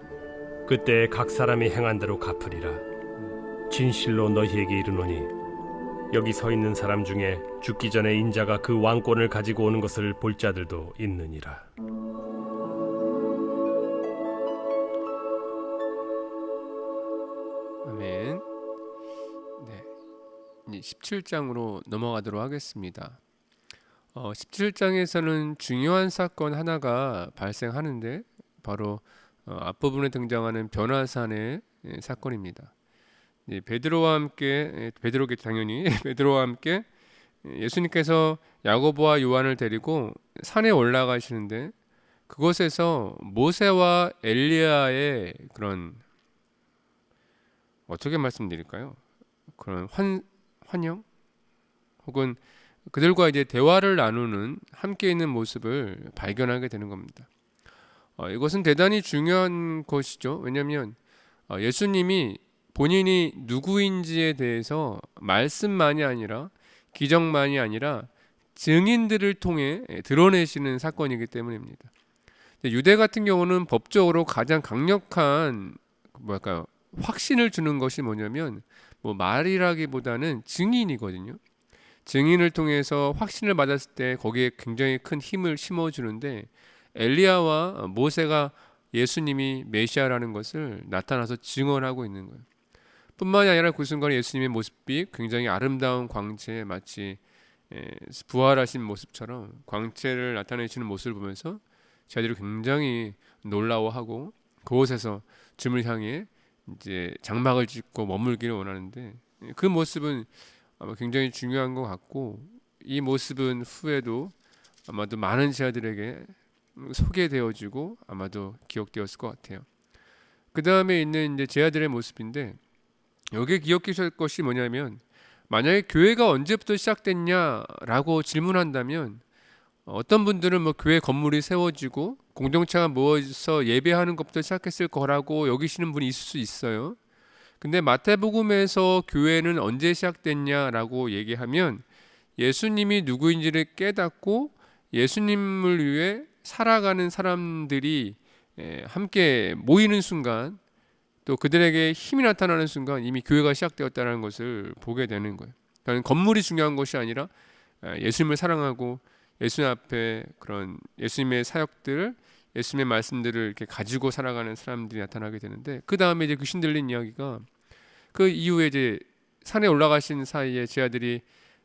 그때 각 사람이 행한 대로 갚으리라. 진실로 너희에게 이르노니 여기 서 있는 사람 중에 죽기 전에 인자가 그 왕권을 가지고 오는 것을 볼 자들도 있느니라. 아멘. 네, 이제 17장으로 넘어가도록 하겠습니다. 17장에서는 중요한 사건 하나가 발생하는데 바로 앞부분에 등장하는 변화산의 사건입니다. 베드로와 함께 베드로께 당연히 베드로와 함께 예수님께서 야고보와 요한을 데리고 산에 올라가시는데 그곳에서 모세와 엘리야의 그런 어떻게 말씀드릴까요? 그런 환영 혹은 그들과 이제 대화를 나누는 함께 있는 모습을 발견하게 되는 겁니다. 이것은 대단히 중요한 것이죠. 왜냐하면 예수님이 본인이 누구인지에 대해서 말씀만이 아니라 기적만이 아니라 증인들을 통해 드러내시는 사건이기 때문입니다. 유대 같은 경우는 법적으로 가장 강력한 확신을 주는 것이 뭐냐면 말이라기보다는 증인이거든요. 증인을 통해서 확신을 받았을 때 거기에 굉장히 큰 힘을 심어주는데 엘리야와 모세가 예수님이 메시아라는 것을 나타나서 증언하고 있는 거예요. 뿐만이 아니라 그 순간에 예수님의 모습이 굉장히 아름다운 광채에 마치 부활하신 모습처럼 광채를 나타내시는 모습을 보면서 저희들이 굉장히 놀라워하고 그곳에서 주님을 향해 이제 장막을 짓고 머물기를 원하는데 그 모습은 아마 굉장히 중요한 것 같고 이 모습은 후에도 아마도 많은 제자들에게 소개되어지고 아마도 기억되었을 것 같아요. 그 다음에 있는 이제 제자들의 모습인데 여기에 기억하실 것이 뭐냐면 만약에 교회가 언제부터 시작됐냐라고 질문한다면 어떤 분들은 교회 건물이 세워지고 공동체가 모여서 예배하는 것부터 시작했을 거라고 여기시는 분이 있을 수 있어요. 근데 마태복음에서 교회는 언제 시작됐냐라고 얘기하면 예수님이 누구인지를 깨닫고 예수님을 위해 살아가는 사람들이 함께 모이는 순간 또 그들에게 힘이 나타나는 순간 이미 교회가 시작되었다는 것을 보게 되는 거예요. 그러니까 건물이 중요한 것이 아니라 예수님을 사랑하고 예수님 앞에 그런 예수님의 사역들, 예수님의 말씀들을 이렇게 가지고 살아가는 사람들이 나타나게 되는데 그 다음에 이제 귀신 들린 이야기가 그 이후에 이제 산에 올라가신 사이에 제자들이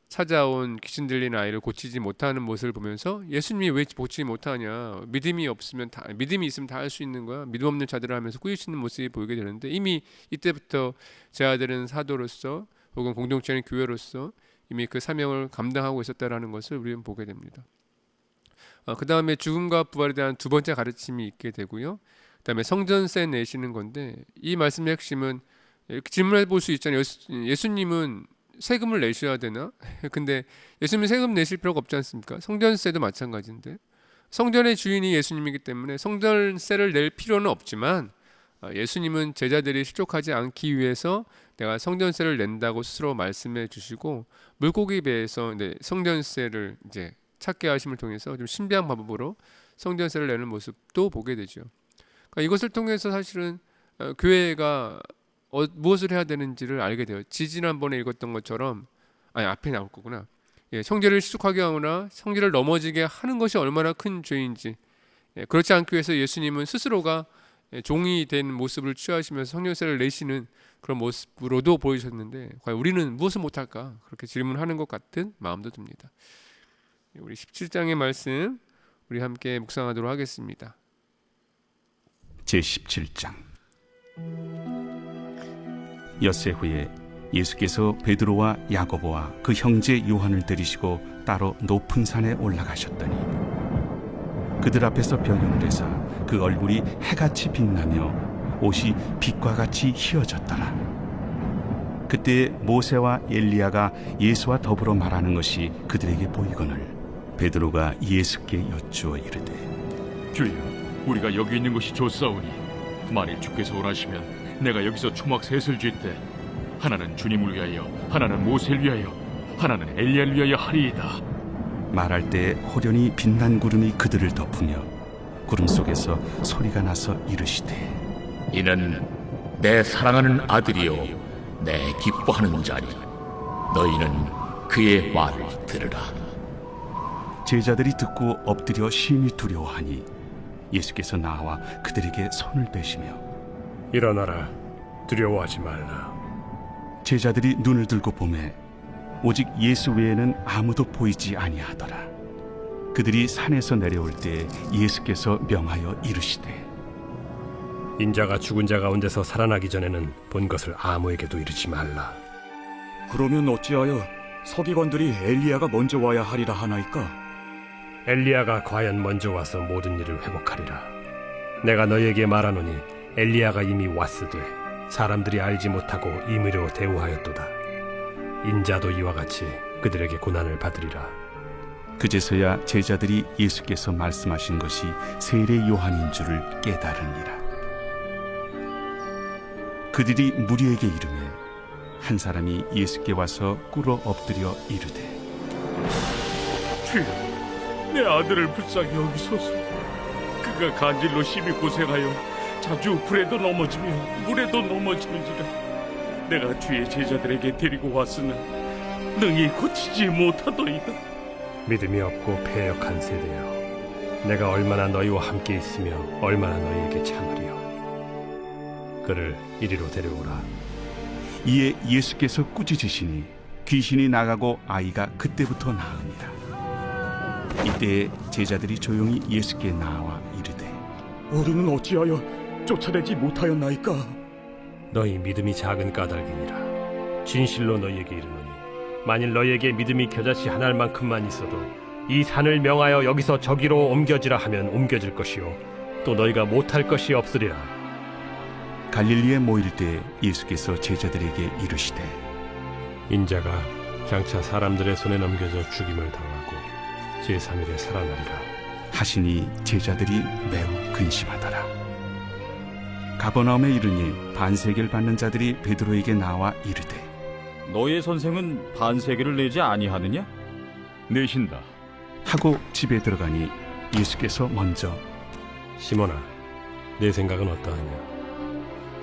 찾아온 귀신 들린 아이를 고치지 못하는 모습을 보면서 예수님이 왜 고치지 못하냐, 믿음이 있으면 다 할 수 있는 거야, 믿음 없는 자들을 하면서 꾸짖는 모습이 보이게 되는데 이미 이때부터 제자들은 사도로서 혹은 공동체는 교회로서 이미 그 사명을 감당하고 있었다라는 것을 우리는 보게 됩니다. 그 다음에 죽음과 부활에 대한 두 번째 가르침이 있게 되고요. 그 다음에 성전세 내시는 건데 이 말씀의 핵심은 이렇게 질문해 볼 수 있잖아요. 예수님은 세금을 내셔야 되나? 근데 예수님은 세금 내실 필요가 없지 않습니까? 성전세도 마찬가지인데 성전의 주인이 예수님이기 때문에 성전세를 낼 필요는 없지만 예수님은 제자들이 실족하지 않기 위해서 내가 성전세를 낸다고 스스로 말씀해 주시고 물고기 배에서 성전세를 이제 찾게 하심을 통해서 좀 신비한 방법으로 성전세를 내는 모습도 보게 되죠. 그러니까 이것을 통해서 사실은 교회가 무엇을 해야 되는지를 알게 돼요. 지지난번에 읽었던 것처럼 앞에 나올 거구나. 성전을 실족하게 하거나 성전을 넘어지게 하는 것이 얼마나 큰 죄인지 그렇지 않기 위해서 예수님은 스스로가 종이 된 모습을 취하시면서 성령세를 내시는 그런 모습으로도 보이셨는데 과연 우리는 무엇을 못할까? 그렇게 질문하는 것 같은 마음도 듭니다. 우리 17장의 말씀 우리 함께 묵상하도록 하겠습니다. 제17장. 엿새 후에 예수께서 베드로와 야고보와 그 형제 요한을 데리시고 따로 높은 산에 올라가셨더니 그들 앞에서 변형되사 그 얼굴이 해같이 빛나며 옷이 빛과 같이 희어졌더라. 그때 모세와 엘리야가 예수와 더불어 말하는 것이 그들에게 보이거늘 베드로가 예수께 여쭈어 이르되 주여, 우리가 여기 있는 것이 좋사오니 만일 주께서 원하시면 내가 여기서 초막 셋을 쥘때 하나는 주님을 위하여, 하나는 모세를 위하여, 하나는 엘리야를 위하여 하리이다. 말할 때 호련히 빛난 구름이 그들을 덮으며 구름 속에서 소리가 나서 이르시되 이는 내 사랑하는 아들이요 내 기뻐하는 자니 너희는 그의 말을 들으라. 제자들이 듣고 엎드려 심히 두려워하니 예수께서 나와 그들에게 손을 빼시며 일어나라, 두려워하지 말라. 제자들이 눈을 들고 보매 오직 예수 외에는 아무도 보이지 아니하더라. 그들이 산에서 내려올 때 예수께서 명하여 이르시되 인자가 죽은 자 가운데서 살아나기 전에는 본 것을 아무에게도 이르지 말라. 그러면 어찌하여 서기관들이 엘리야가 먼저 와야 하리라 하나이까? 엘리야가 과연 먼저 와서 모든 일을 회복하리라. 내가 너희에게 말하노니 엘리야가 이미 왔으되 사람들이 알지 못하고 임의로 대우하였도다. 인자도 이와 같이 그들에게 고난을 받으리라. 그제서야 제자들이 예수께서 말씀하신 것이 세례 요한인 줄을 깨달으니라. 그들이 무리에게 이르매 한 사람이 예수께 와서 꿇어 엎드려 이르되 주여, 내 아들을 불쌍히 여기소서. 그가 간질로 심히 고생하여 자주 불에도 넘어지며 물에도 넘어지는지라. 내가 주의 제자들에게 데리고 왔으나 능히 고치지 못하더이다. 믿음이 없고 패역한 세대여, 내가 얼마나 너희와 함께 있으며 얼마나 너희에게 참으리요. 그를 이리로 데려오라. 이에 예수께서 꾸짖으시니 귀신이 나가고 아이가 그때부터 나으니라. 이때 제자들이 조용히 예수께 나와 이르되 우리는 어찌하여 쫓아내지 못하였나이까? 너희 믿음이 작은 까닭이니라. 진실로 너희에게 이르노니 만일 너희에게 믿음이 겨자씨 한 알만큼만 있어도 이 산을 명하여 여기서 저기로 옮겨지라 하면 옮겨질 것이요 또 너희가 못할 것이 없으리라. 갈릴리에 모일 때 예수께서 제자들에게 이르시되 인자가 장차 사람들의 손에 넘겨져 죽임을 당하고 제3일에 살아나리라 하시니 제자들이 매우 근심하더라. 가버나움에 이르니 반세계를 받는 자들이 베드로에게 나와 이르되 너의 선생은 반세계를 내지 아니하느냐? 내신다. 하고 집에 들어가니 예수께서 먼저 시몬아, 내 생각은 어떠하냐?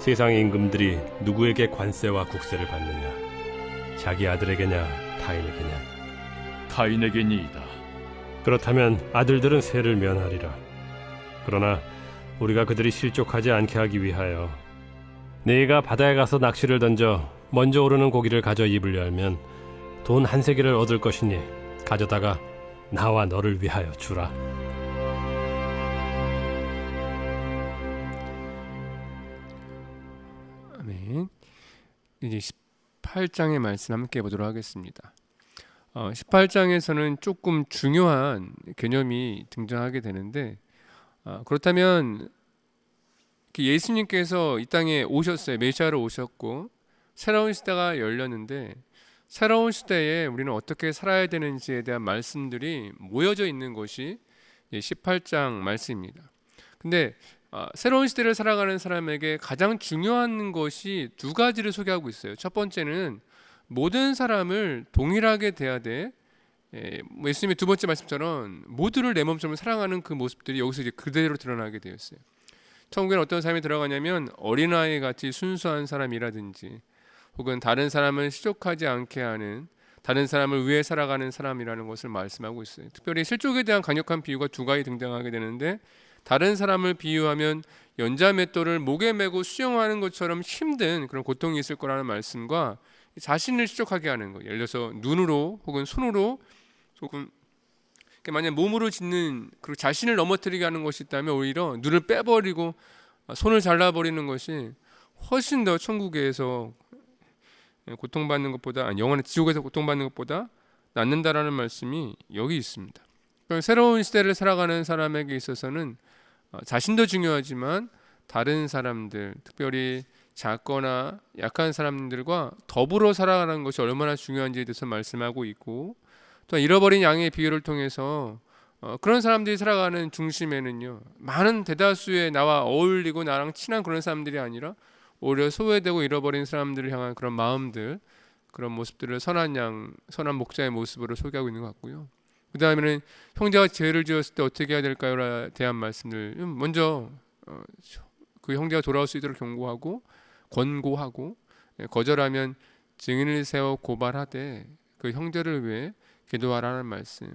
세상의 임금들이 누구에게 관세와 국세를 받느냐? 자기 아들에게냐 타인에게냐? 타인에게니이다. 그렇다면 아들들은 세를 면하리라. 그러나 우리가 그들이 실족하지 않게 하기 위하여 네가 바다에 가서 낚시를 던져 먼저 오르는 고기를 가져 입을 열면 돈 한 세겔을 얻을 것이니 가져다가 나와 너를 위하여 주라. 아멘. 이제 18장의 말씀 함께 보도록 하겠습니다. 18장에서는 조금 중요한 개념이 등장하게 되는데 그렇다면 예수님께서 이 땅에 오셨어요. 메시아로 오셨고 새로운 시대가 열렸는데 새로운 시대에 우리는 어떻게 살아야 되는지에 대한 말씀들이 모여져 있는 것이 18장 말씀입니다. 근데 새로운 시대를 살아가는 사람에게 가장 중요한 것이 두 가지를 소개하고 있어요. 첫 번째는 모든 사람을 동일하게 대하되 예수님의 두 번째 말씀처럼 모두를 내 몸처럼 사랑하는 그 모습들이 여기서 이제 그대로 드러나게 되었어요. 천국에는 어떤 사람이 들어가냐면 어린아이 같이 순수한 사람이라든지 혹은 다른 사람을 실족하지 않게 하는 다른 사람을 위해 살아가는 사람이라는 것을 말씀하고 있어요. 특별히 실족에 대한 강력한 비유가 두 가지 등장하게 되는데 다른 사람을 비유하면 연자맷돌을 목에 메고 수영하는 것처럼 힘든 그런 고통이 있을 거라는 말씀과 자신을 추적하게 하는 거. 예를 들어서 눈으로 혹은 손으로 혹은 만약 몸으로 짓는 그리고 자신을 넘어뜨리게 하는 것이 있다면 오히려 눈을 빼버리고 손을 잘라버리는 것이 훨씬 더 천국에서 고통받는 것보다 영원한 지옥에서 고통받는 것보다 낫는다라는 말씀이 여기 있습니다. 그러니까 새로운 시대를 살아가는 사람에게 있어서는 자신도 중요하지만 다른 사람들, 특별히 작거나 약한 사람들과 더불어 살아가는 것이 얼마나 중요한지에 대해서 말씀하고 있고, 또 잃어버린 양의 비유를 통해서 그런 사람들이 살아가는 중심에는요, 많은 대다수의 나와 어울리고 나랑 친한 그런 사람들이 아니라 오히려 소외되고 잃어버린 사람들을 향한 그런 마음들, 그런 모습들을 선한 양, 선한 목자의 모습으로 소개하고 있는 것 같고요. 그 다음에는 형제가 죄를 지었을 때 어떻게 해야 될까요에 대한 말씀을 먼저 그 형제가 돌아올 수 있도록 경고하고 권고하고, 거절하면 증인을 세워 고발하되 그 형제를 위해 기도하라는 말씀,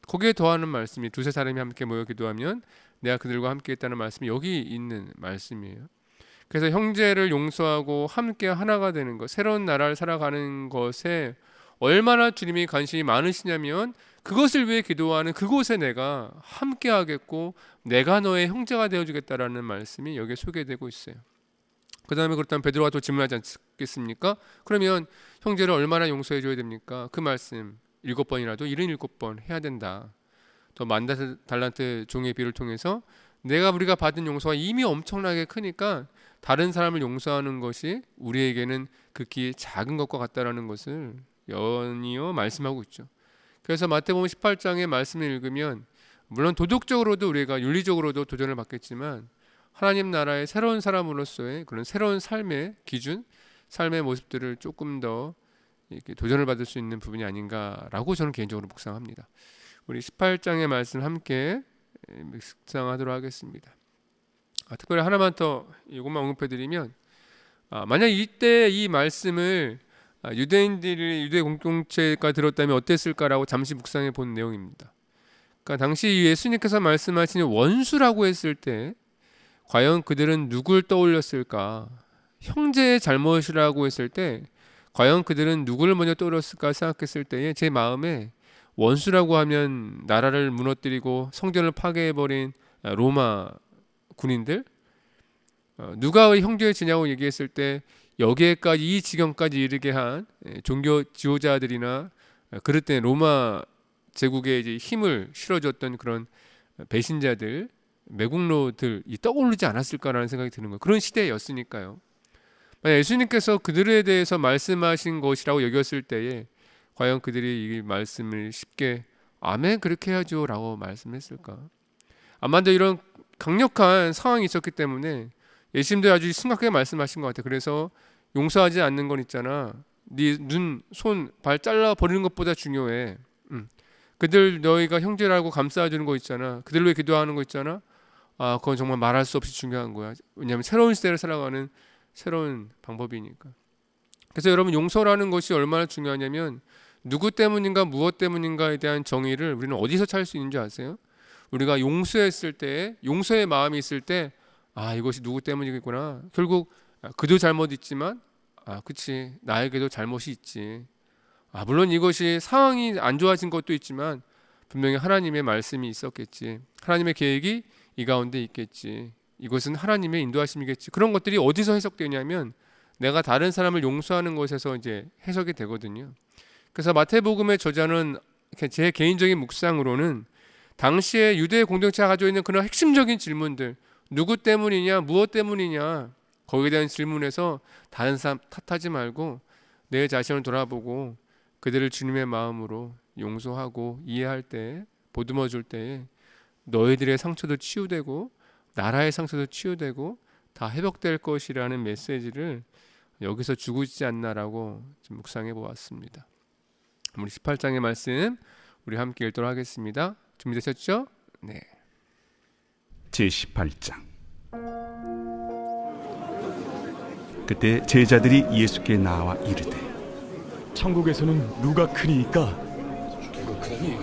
거기에 더하는 말씀이 두세 사람이 함께 모여 기도하면 내가 그들과 함께 있다는 말씀이 여기 있는 말씀이에요. 그래서 형제를 용서하고 함께 하나가 되는 것, 새로운 나라를 살아가는 것에 얼마나 주님이 관심이 많으시냐면 그것을 위해 기도하는 그곳에 내가 함께 하겠고 내가 너의 형제가 되어주겠다라는 말씀이 여기에 소개되고 있어요. 그 다음에 그렇다면 베드로가 또 질문하지 않겠습니까? 그러면 형제를 얼마나 용서해 줘야 됩니까? 그 말씀 7번이라도 77번 해야 된다. 또 10,000달란트 종의 비를 통해서 우리가 받은 용서가 이미 엄청나게 크니까 다른 사람을 용서하는 것이 우리에게는 극히 작은 것과 같다라는 것을 연이어 말씀하고 있죠. 그래서 마태복음 18장의 말씀을 읽으면 물론 도덕적으로도 우리가 윤리적으로도 도전을 받겠지만 하나님 나라의 새로운 사람으로서의 그런 새로운 삶의 기준, 삶의 모습들을 조금 더 이렇게 도전을 받을 수 있는 부분이 아닌가라고 저는 개인적으로 묵상합니다. 우리 18장의 말씀 함께 묵상하도록 하겠습니다. 특별히 하나만 더 이것만 언급해드리면, 만약 이때 이 말씀을 유대인들이 유대 공동체가 들었다면 어땠을까라고 잠시 묵상해 본 내용입니다. 그러니까 당시 예수님께서 말씀하신 원수라고 했을 때 과연 그들은 누굴 떠올렸을까? 형제의 잘못이라고 했을 때 과연 그들은 누구를 먼저 떠올렸을까 생각했을 때에 제 마음에 원수라고 하면 나라를 무너뜨리고 성전을 파괴해버린 로마 군인들, 누가 형제의 지냐고 얘기했을 때 여기에까지 이 지경까지 이르게 한 종교 지도자들이나 그럴 때 로마 제국에 이제 힘을 실어줬던 그런 배신자들, 매국노들이 떠오르지 않았을까라는 생각이 드는 거예요. 그런 시대였으니까요. 만약 예수님께서 그들에 대해서 말씀하신 것이라고 여겼을 때에 과연 그들이 이 말씀을 쉽게 아멘 그렇게 해야죠 라고 말씀했을까? 아마도 이런 강력한 상황이 있었기 때문에 예수님도 아주 심각하게 말씀하신 것 같아요. 그래서 용서하지 않는 건 있잖아, 네 눈, 손, 발 잘라버리는 것보다 중요해. 그들 너희가 형제라고 감싸주는 거 있잖아, 그들 위해 기도하는 거 있잖아, 그건 정말 말할 수 없이 중요한 거야. 왜냐하면 새로운 시대를 살아가는 새로운 방법이니까. 그래서 여러분, 용서라는 것이 얼마나 중요하냐면 누구 때문인가 무엇 때문인가에 대한 정의를 우리는 어디서 찾을 수 있는지 아세요? 우리가 용서했을 때, 용서의 마음이 있을 때 이것이 누구 때문이겠구나. 결국 그도 잘못 있지만 그치, 나에게도 잘못이 있지. 물론 이것이 상황이 안 좋아진 것도 있지만 분명히 하나님의 말씀이 있었겠지. 하나님의 계획이 이 가운데 있겠지. 이것은 하나님의 인도하심이겠지. 그런 것들이 어디서 해석되냐면 내가 다른 사람을 용서하는 것에서 이제 해석이 되거든요. 그래서 마태복음의 저자는 제 개인적인 묵상으로는 당시에 유대 공동체가 가지고 있는 그런 핵심적인 질문들, 누구 때문이냐, 무엇 때문이냐, 거기에 대한 질문에서 다른 사람 탓하지 말고 내 자신을 돌아보고 그들을 주님의 마음으로 용서하고 이해할 때, 보듬어 줄 때 너희들의 상처도 치유되고 나라의 상처도 치유되고 다 회복될 것이라는 메시지를 여기서 주고 있지 않나라고 좀 묵상해 보았습니다. 우리 18장의 말씀 우리 함께 읽도록 하겠습니다. 준비되셨죠? 네. 제18장. 그때 제자들이 예수께 나와 이르되 천국에서는 누가 크니까?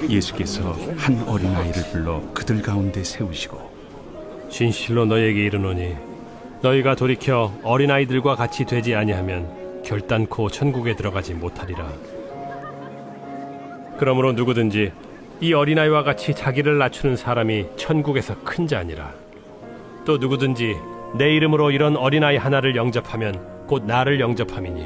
예수께서 한 어린아이를 불러 그들 가운데 세우시고 진실로 너희에게 이르노니 너희가 돌이켜 어린아이들과 같이 되지 아니하면 결단코 천국에 들어가지 못하리라. 그러므로 누구든지 이 어린아이와 같이 자기를 낮추는 사람이 천국에서 큰 자니라. 또 누구든지 내 이름으로 이런 어린아이 하나를 영접하면 곧 나를 영접함이니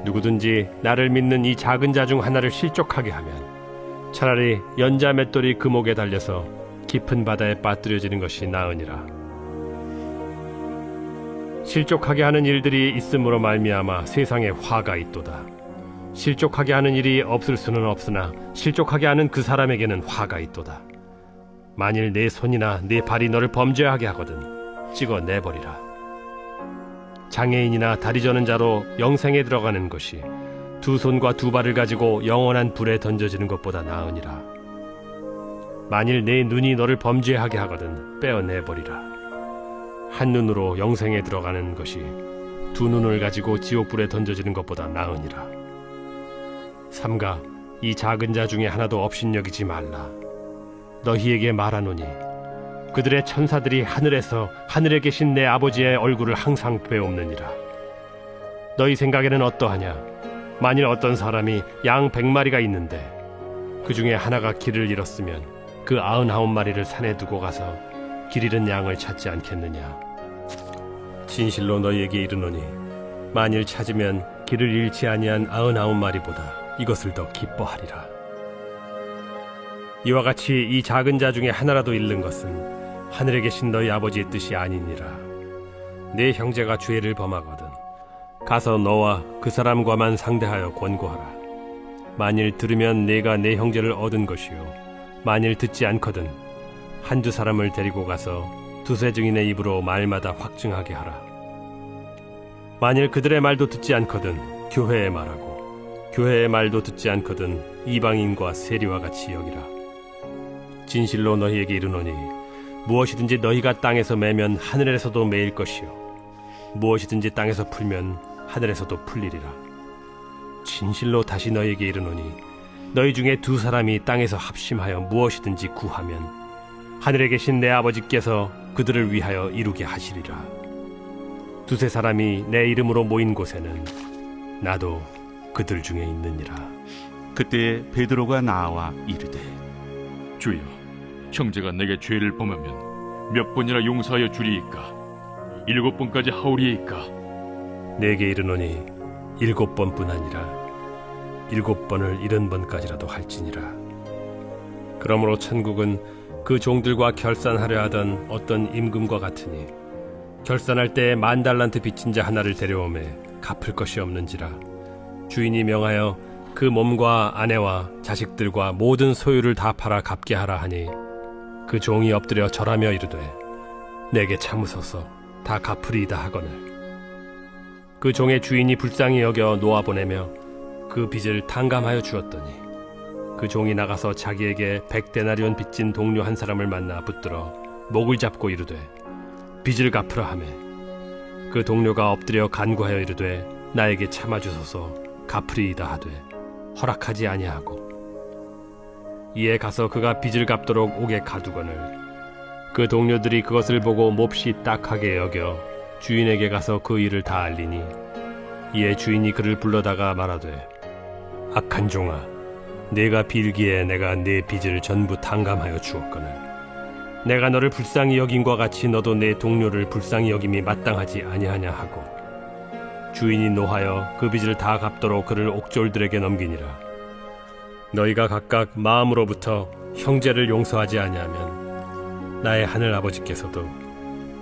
누구든지 나를 믿는 이 작은 자 중 하나를 실족하게 하면 차라리 연자 맷돌이 그 목에 달려서 깊은 바다에 빠뜨려지는 것이 나으니라. 실족하게 하는 일들이 있음으로 말미암아 세상에 화가 있도다. 실족하게 하는 일이 없을 수는 없으나 실족하게 하는 그 사람에게는 화가 있도다. 만일 내 손이나 내 발이 너를 범죄하게 하거든 찍어 내버리라. 장애인이나 다리 저는 자로 영생에 들어가는 것이 두 손과 두 발을 가지고 영원한 불에 던져지는 것보다 나으니라. 만일 내 눈이 너를 범죄하게 하거든 빼어내버리라. 한 눈으로 영생에 들어가는 것이 두 눈을 가지고 지옥불에 던져지는 것보다 나으니라. 삼가 이 작은 자 중에 하나도 업신여기지 말라. 너희에게 말하노니 그들의 천사들이 하늘에서 하늘에 계신 내 아버지의 얼굴을 항상 배옵느니라. 너희 생각에는 어떠하냐? 만일 어떤 사람이 양 100마리가 있는데 그 중에 하나가 길을 잃었으면 그 99마리를 산에 두고 가서 길 잃은 양을 찾지 않겠느냐? 진실로 너희에게 이르노니 만일 찾으면 길을 잃지 아니한 99마리보다 이것을 더 기뻐하리라. 이와 같이 이 작은 자 중에 하나라도 잃는 것은 하늘에 계신 너희 아버지의 뜻이 아니니라. 내 형제가 죄를 범하거든 가서 너와 그 사람과만 상대하여 권고하라. 만일 들으면 내가 내 형제를 얻은 것이요 만일 듣지 않거든 한두 사람을 데리고 가서 두세 증인의 입으로 말마다 확증하게 하라. 만일 그들의 말도 듣지 않거든 교회에 말하고 교회의 말도 듣지 않거든 이방인과 세리와 같이 여기라. 진실로 너희에게 이르노니 무엇이든지 너희가 땅에서 매면 하늘에서도 매일 것이요 무엇이든지 땅에서 풀면 하늘에서도 풀리리라. 진실로 다시 너희에게 이르노니 너희 중에 두 사람이 땅에서 합심하여 무엇이든지 구하면 하늘에 계신 내 아버지께서 그들을 위하여 이루게 하시리라. 두세 사람이 내 이름으로 모인 곳에는 나도 그들 중에 있느니라. 그때 베드로가 나와 이르되 주여, 형제가 내게 죄를 범하면 몇 번이나 용서하여 주리이까? 7번까지 하오리이까? 내게 이르노니 7번뿐 아니라 7번을 70번까지라도 할지니라. 그러므로 천국은 그 종들과 결산하려 하던 어떤 임금과 같으니 결산할 때 10,000달란트 빚진 자 하나를 데려오매 갚을 것이 없는지라. 주인이 명하여 그 몸과 아내와 자식들과 모든 소유를 다 팔아 갚게 하라 하니 그 종이 엎드려 절하며 이르되 내게 참으소서 다 갚으리이다 하거늘 그 종의 주인이 불쌍히 여겨 놓아보내며 그 빚을 탕감하여 주었더니 그 종이 나가서 자기에게 100데나리온 빚진 동료 한 사람을 만나 붙들어 목을 잡고 이르되 빚을 갚으라 하매 그 동료가 엎드려 간구하여 이르되 나에게 참아주소서 갚으리이다 하되 허락하지 아니하고 이에 가서 그가 빚을 갚도록 옥에 가두거늘 그 동료들이 그것을 보고 몹시 딱하게 여겨 주인에게 가서 그 일을 다 알리니 이에 주인이 그를 불러다가 말하되 악한 종아 네가 빌기에 내가 네 빚을 전부 탕감하여 주었거늘 내가 너를 불쌍히 여김과 같이 너도 내 동료를 불쌍히 여김이 마땅하지 아니하냐 하고 주인이 노하여 그 빚을 다 갚도록 그를 옥졸들에게 넘기니라. 너희가 각각 마음으로부터 형제를 용서하지 아니하면 나의 하늘 아버지께서도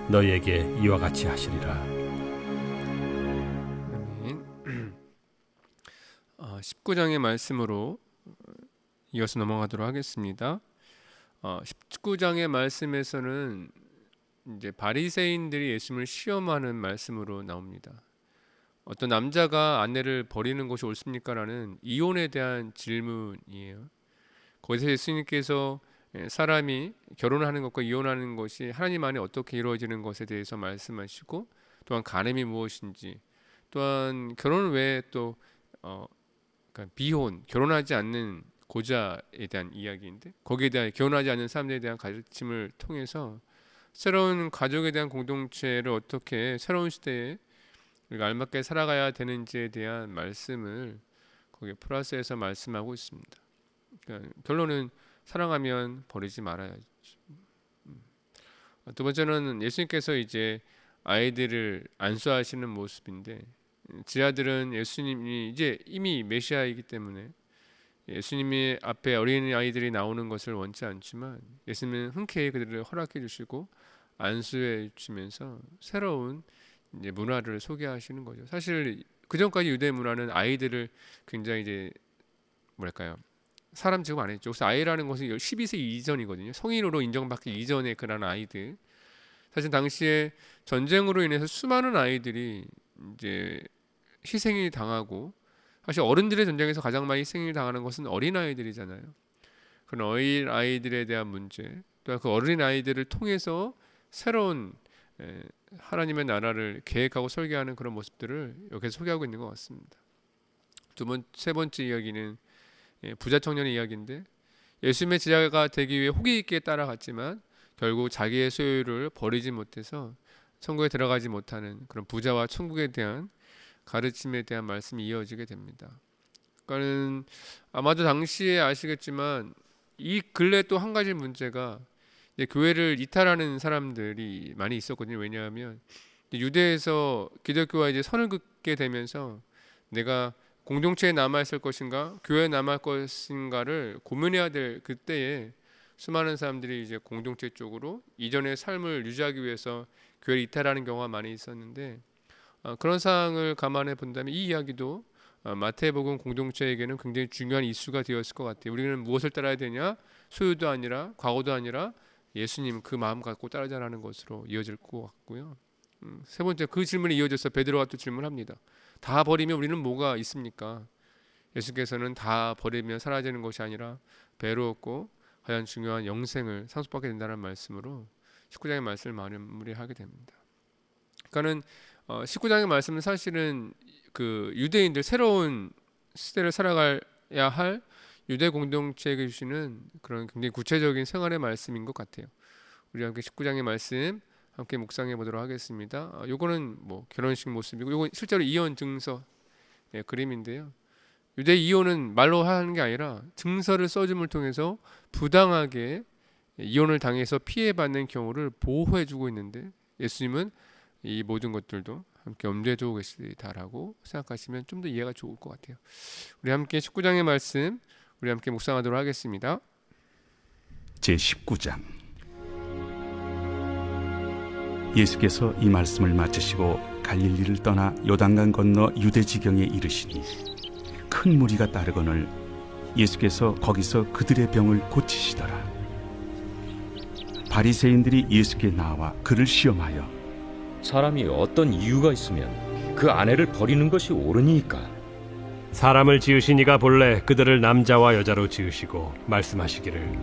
너희에게 이와 같이 하시리라. 아멘. 19장의 말씀으로 이어서 넘어가도록 하겠습니다. 19장의 말씀에서는 이제 바리새인들이 예수님을 시험하는 말씀으로 나옵니다. 어떤 남자가 아내를 버리는 것이 옳습니까라는 이혼에 대한 질문이에요. 거기서 예수님께서 사람이 결혼하는 것과 이혼하는 것이 하나님 안에 어떻게 이루어지는 것에 대해서 말씀하시고 또한 간음이 무엇인지 또한 결혼 외에 또 그러니까 비혼, 결혼하지 않는 고자에 대한 이야기인데 거기에 대한 결혼하지 않는 사람들에 대한 가르침을 통해서 새로운 가족에 대한 공동체를 어떻게 새로운 시대에 우리가 알맞게 살아가야 되는지에 대한 말씀을 거기에 플러스해서 말씀하고 있습니다. 그러니까 결론은 사랑하면 버리지 말아야죠. 두 번째는 예수님께서 이제 아이들을 안수하시는 모습인데, 지아들은 예수님이 이제 이미 메시아이기 때문에 예수님이 앞에 어린 아이들이 나오는 것을 원치 않지만 예수님은 흔쾌히 그들을 허락해 주시고 안수해 주시면서 새로운 이제 문화를 소개하시는 거죠. 사실 그 전까지 유대 문화는 아이들을 굉장히 이제 뭐랄까요, 사람 취급 안 했죠. 그래서 아이라는 것은 12세 이전이거든요. 성인으로 인정받기 이전의 그런 아이들. 사실 당시에 전쟁으로 인해서 수많은 아이들이 이제 희생이 당하고, 사실 어른들의 전쟁에서 가장 많이 희생을 당하는 것은 어린 아이들이잖아요. 그런 어린 아이들에 대한 문제, 또 그 어린 아이들을 통해서 새로운 하나님의 나라를 계획하고 설계하는 그런 모습들을 여기서 소개하고 있는 것 같습니다. 세 번째 이야기는 부자 청년의 이야기인데, 예수님의 제자가 되기 위해 호기 있게 따라갔지만 결국 자기의 소유를 버리지 못해서 천국에 들어가지 못하는 그런 부자와 천국에 대한 가르침에 대한 말씀이 이어지게 됩니다. 그러니까는 아마도 당시에 아시겠지만 이 근래 또 한 가지 문제가 이제 교회를 이탈하는 사람들이 많이 있었거든요. 왜냐하면 유대에서 기독교와 이제 선을 긋게 되면서 내가 공동체에 남아 있을 것인가, 교회에 남아 있을 것인가를 고민해야 될 그때에 수많은 사람들이 이제 공동체 쪽으로 이전의 삶을 유지하기 위해서 교회를 이탈하는 경우가 많이 있었는데, 그런 상황을 감안해 본다면 이 이야기도 마태복음 공동체에게는 굉장히 중요한 이슈가 되었을 것 같아요. 우리는 무엇을 따라야 되냐? 소유도 아니라 과거도 아니라 예수님 그 마음 갖고 따르자라는 것으로 이어질 것 같고요. 세 번째, 그 질문이 이어져서 베드로가 또 질문합니다. 다 버리면 우리는 뭐가 있습니까? 예수께서는 다 버리면 사라지는 것이 아니라 배로 얻고 가장 중요한 영생을 상속받게 된다는 말씀으로 19장의 말씀을 마무리하게 됩니다. 그러니까는 19장의 말씀은 사실은 그 유대인들, 새로운 시대를 살아가야 할 유대 공동체에게 주시는 그런 굉장히 구체적인 생활의 말씀인 것 같아요. 우리 함께 19장의 말씀 함께 묵상해 보도록 하겠습니다. 요거는 뭐 결혼식 모습이고, 요건 실제로 이혼 증서 그림인데요. 유대 이혼은 말로 하는 게 아니라 증서를 써줌을 통해서 부당하게 이혼을 당해서 피해받는 경우를 보호해주고 있는데, 예수님은 이 모든 것들도 함께 염두에 두고 계시다라고 생각하시면 좀 더 이해가 좋을 것 같아요. 우리 함께 19장의 말씀 우리 함께 묵상하도록 하겠습니다. 제19장. 예수께서 이 말씀을 마치시고 갈릴리를 떠나 요단강 건너 유대 지경에 이르시니 큰 무리가 따르거늘 예수께서 거기서 그들의 병을 고치시더라. 바리새인들이 예수께 나와 그를 시험하여 사람이 어떤 이유가 있으면 그 아내를 버리는 것이 옳으니까? 사람을 지으신 이가 본래 그들을 남자와 여자로 지으시고 말씀하시기를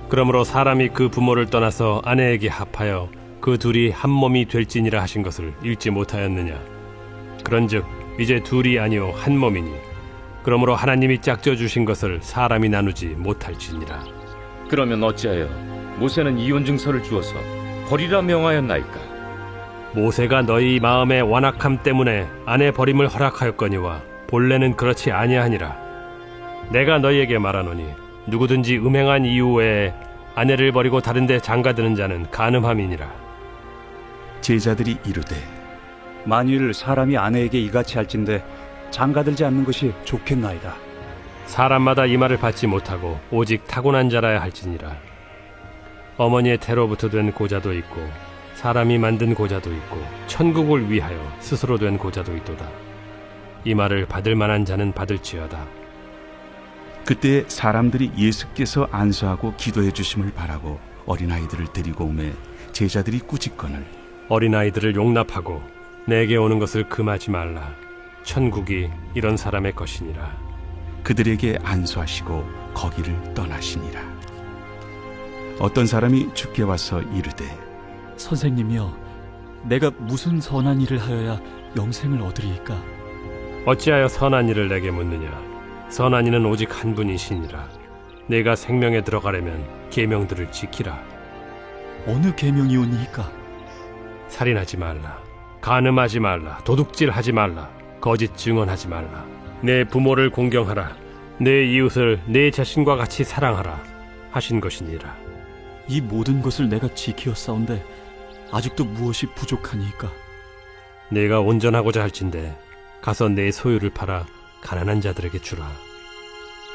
그러므로 사람이 그 부모를 떠나서 아내에게 합하여 그 둘이 한 몸이 될지니라 하신 것을 읽지 못하였느냐? 그런즉 이제 둘이 아니요 한 몸이니 그러므로 하나님이 짝져 주신 것을 사람이 나누지 못할지니라. 그러면 어찌하여 모세는 이혼 증서를 주어서 버리라 명하였나이까? 모세가 너희 마음의 완악함 때문에 아내 버림을 허락하였거니와 본래는 그렇지 아니하니라. 내가 너희에게 말하노니 누구든지 음행한 이유 외에 아내를 버리고 다른 데 장가드는 자는 간음함이니라. 제자들이 이르되 만일 사람이 아내에게 이같이 할진대 장가들지 않는 것이 좋겠나이다. 사람마다 이 말을 받지 못하고 오직 타고난 자라야 할지니라. 어머니의 태로부터 된 고자도 있고 사람이 만든 고자도 있고 천국을 위하여 스스로 된 고자도 있도다. 이 말을 받을 만한 자는 받을지어다. 그때 사람들이 예수께서 안수하고 기도해 주심을 바라고 어린아이들을 데리고 오매 제자들이 꾸짖거늘 어린아이들을 용납하고 내게 오는 것을 금하지 말라. 천국이 이런 사람의 것이니라. 그들에게 안수하시고 거기를 떠나시니라. 어떤 사람이 주께 와서 이르되 선생님이여, 내가 무슨 선한 일을 하여야 영생을 얻으리이까? 어찌하여 선한 일을 내게 묻느냐? 선한 이는 오직 한 분이시니라. 내가 생명에 들어가려면 계명들을 지키라. 어느 계명이오니이까? 살인하지 말라, 간음하지 말라, 도둑질하지 말라, 거짓 증언하지 말라, 내 부모를 공경하라, 내 이웃을 내 자신과 같이 사랑하라 하신 것이니라. 이 모든 것을 내가 지키었사온데 아직도 무엇이 부족하니이까? 내가 온전하고자 할진대 가서 내 소유를 팔아 가난한 자들에게 주라.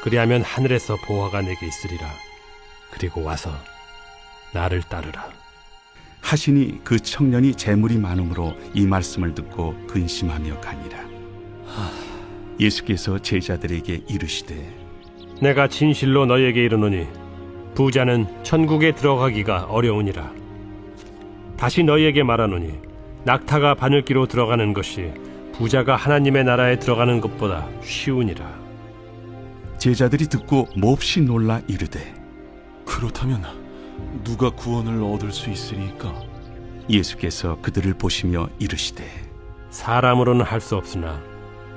그리하면 하늘에서 보화가 내게 있으리라. 그리고 와서 나를 따르라. 하시니 그 청년이 재물이 많음으로 이 말씀을 듣고 근심하며 가니라. 예수께서 제자들에게 이르시되 내가 진실로 너희에게 이르노니 부자는 천국에 들어가기가 어려우니라. 다시 너희에게 말하노니 낙타가 바늘기로 들어가는 것이 부자가 하나님의 나라에 들어가는 것보다 쉬우니라. 제자들이 듣고 몹시 놀라 이르되 그렇다면 누가 구원을 얻을 수 있으리까? 예수께서 그들을 보시며 이르시되 사람으로는 할 수 없으나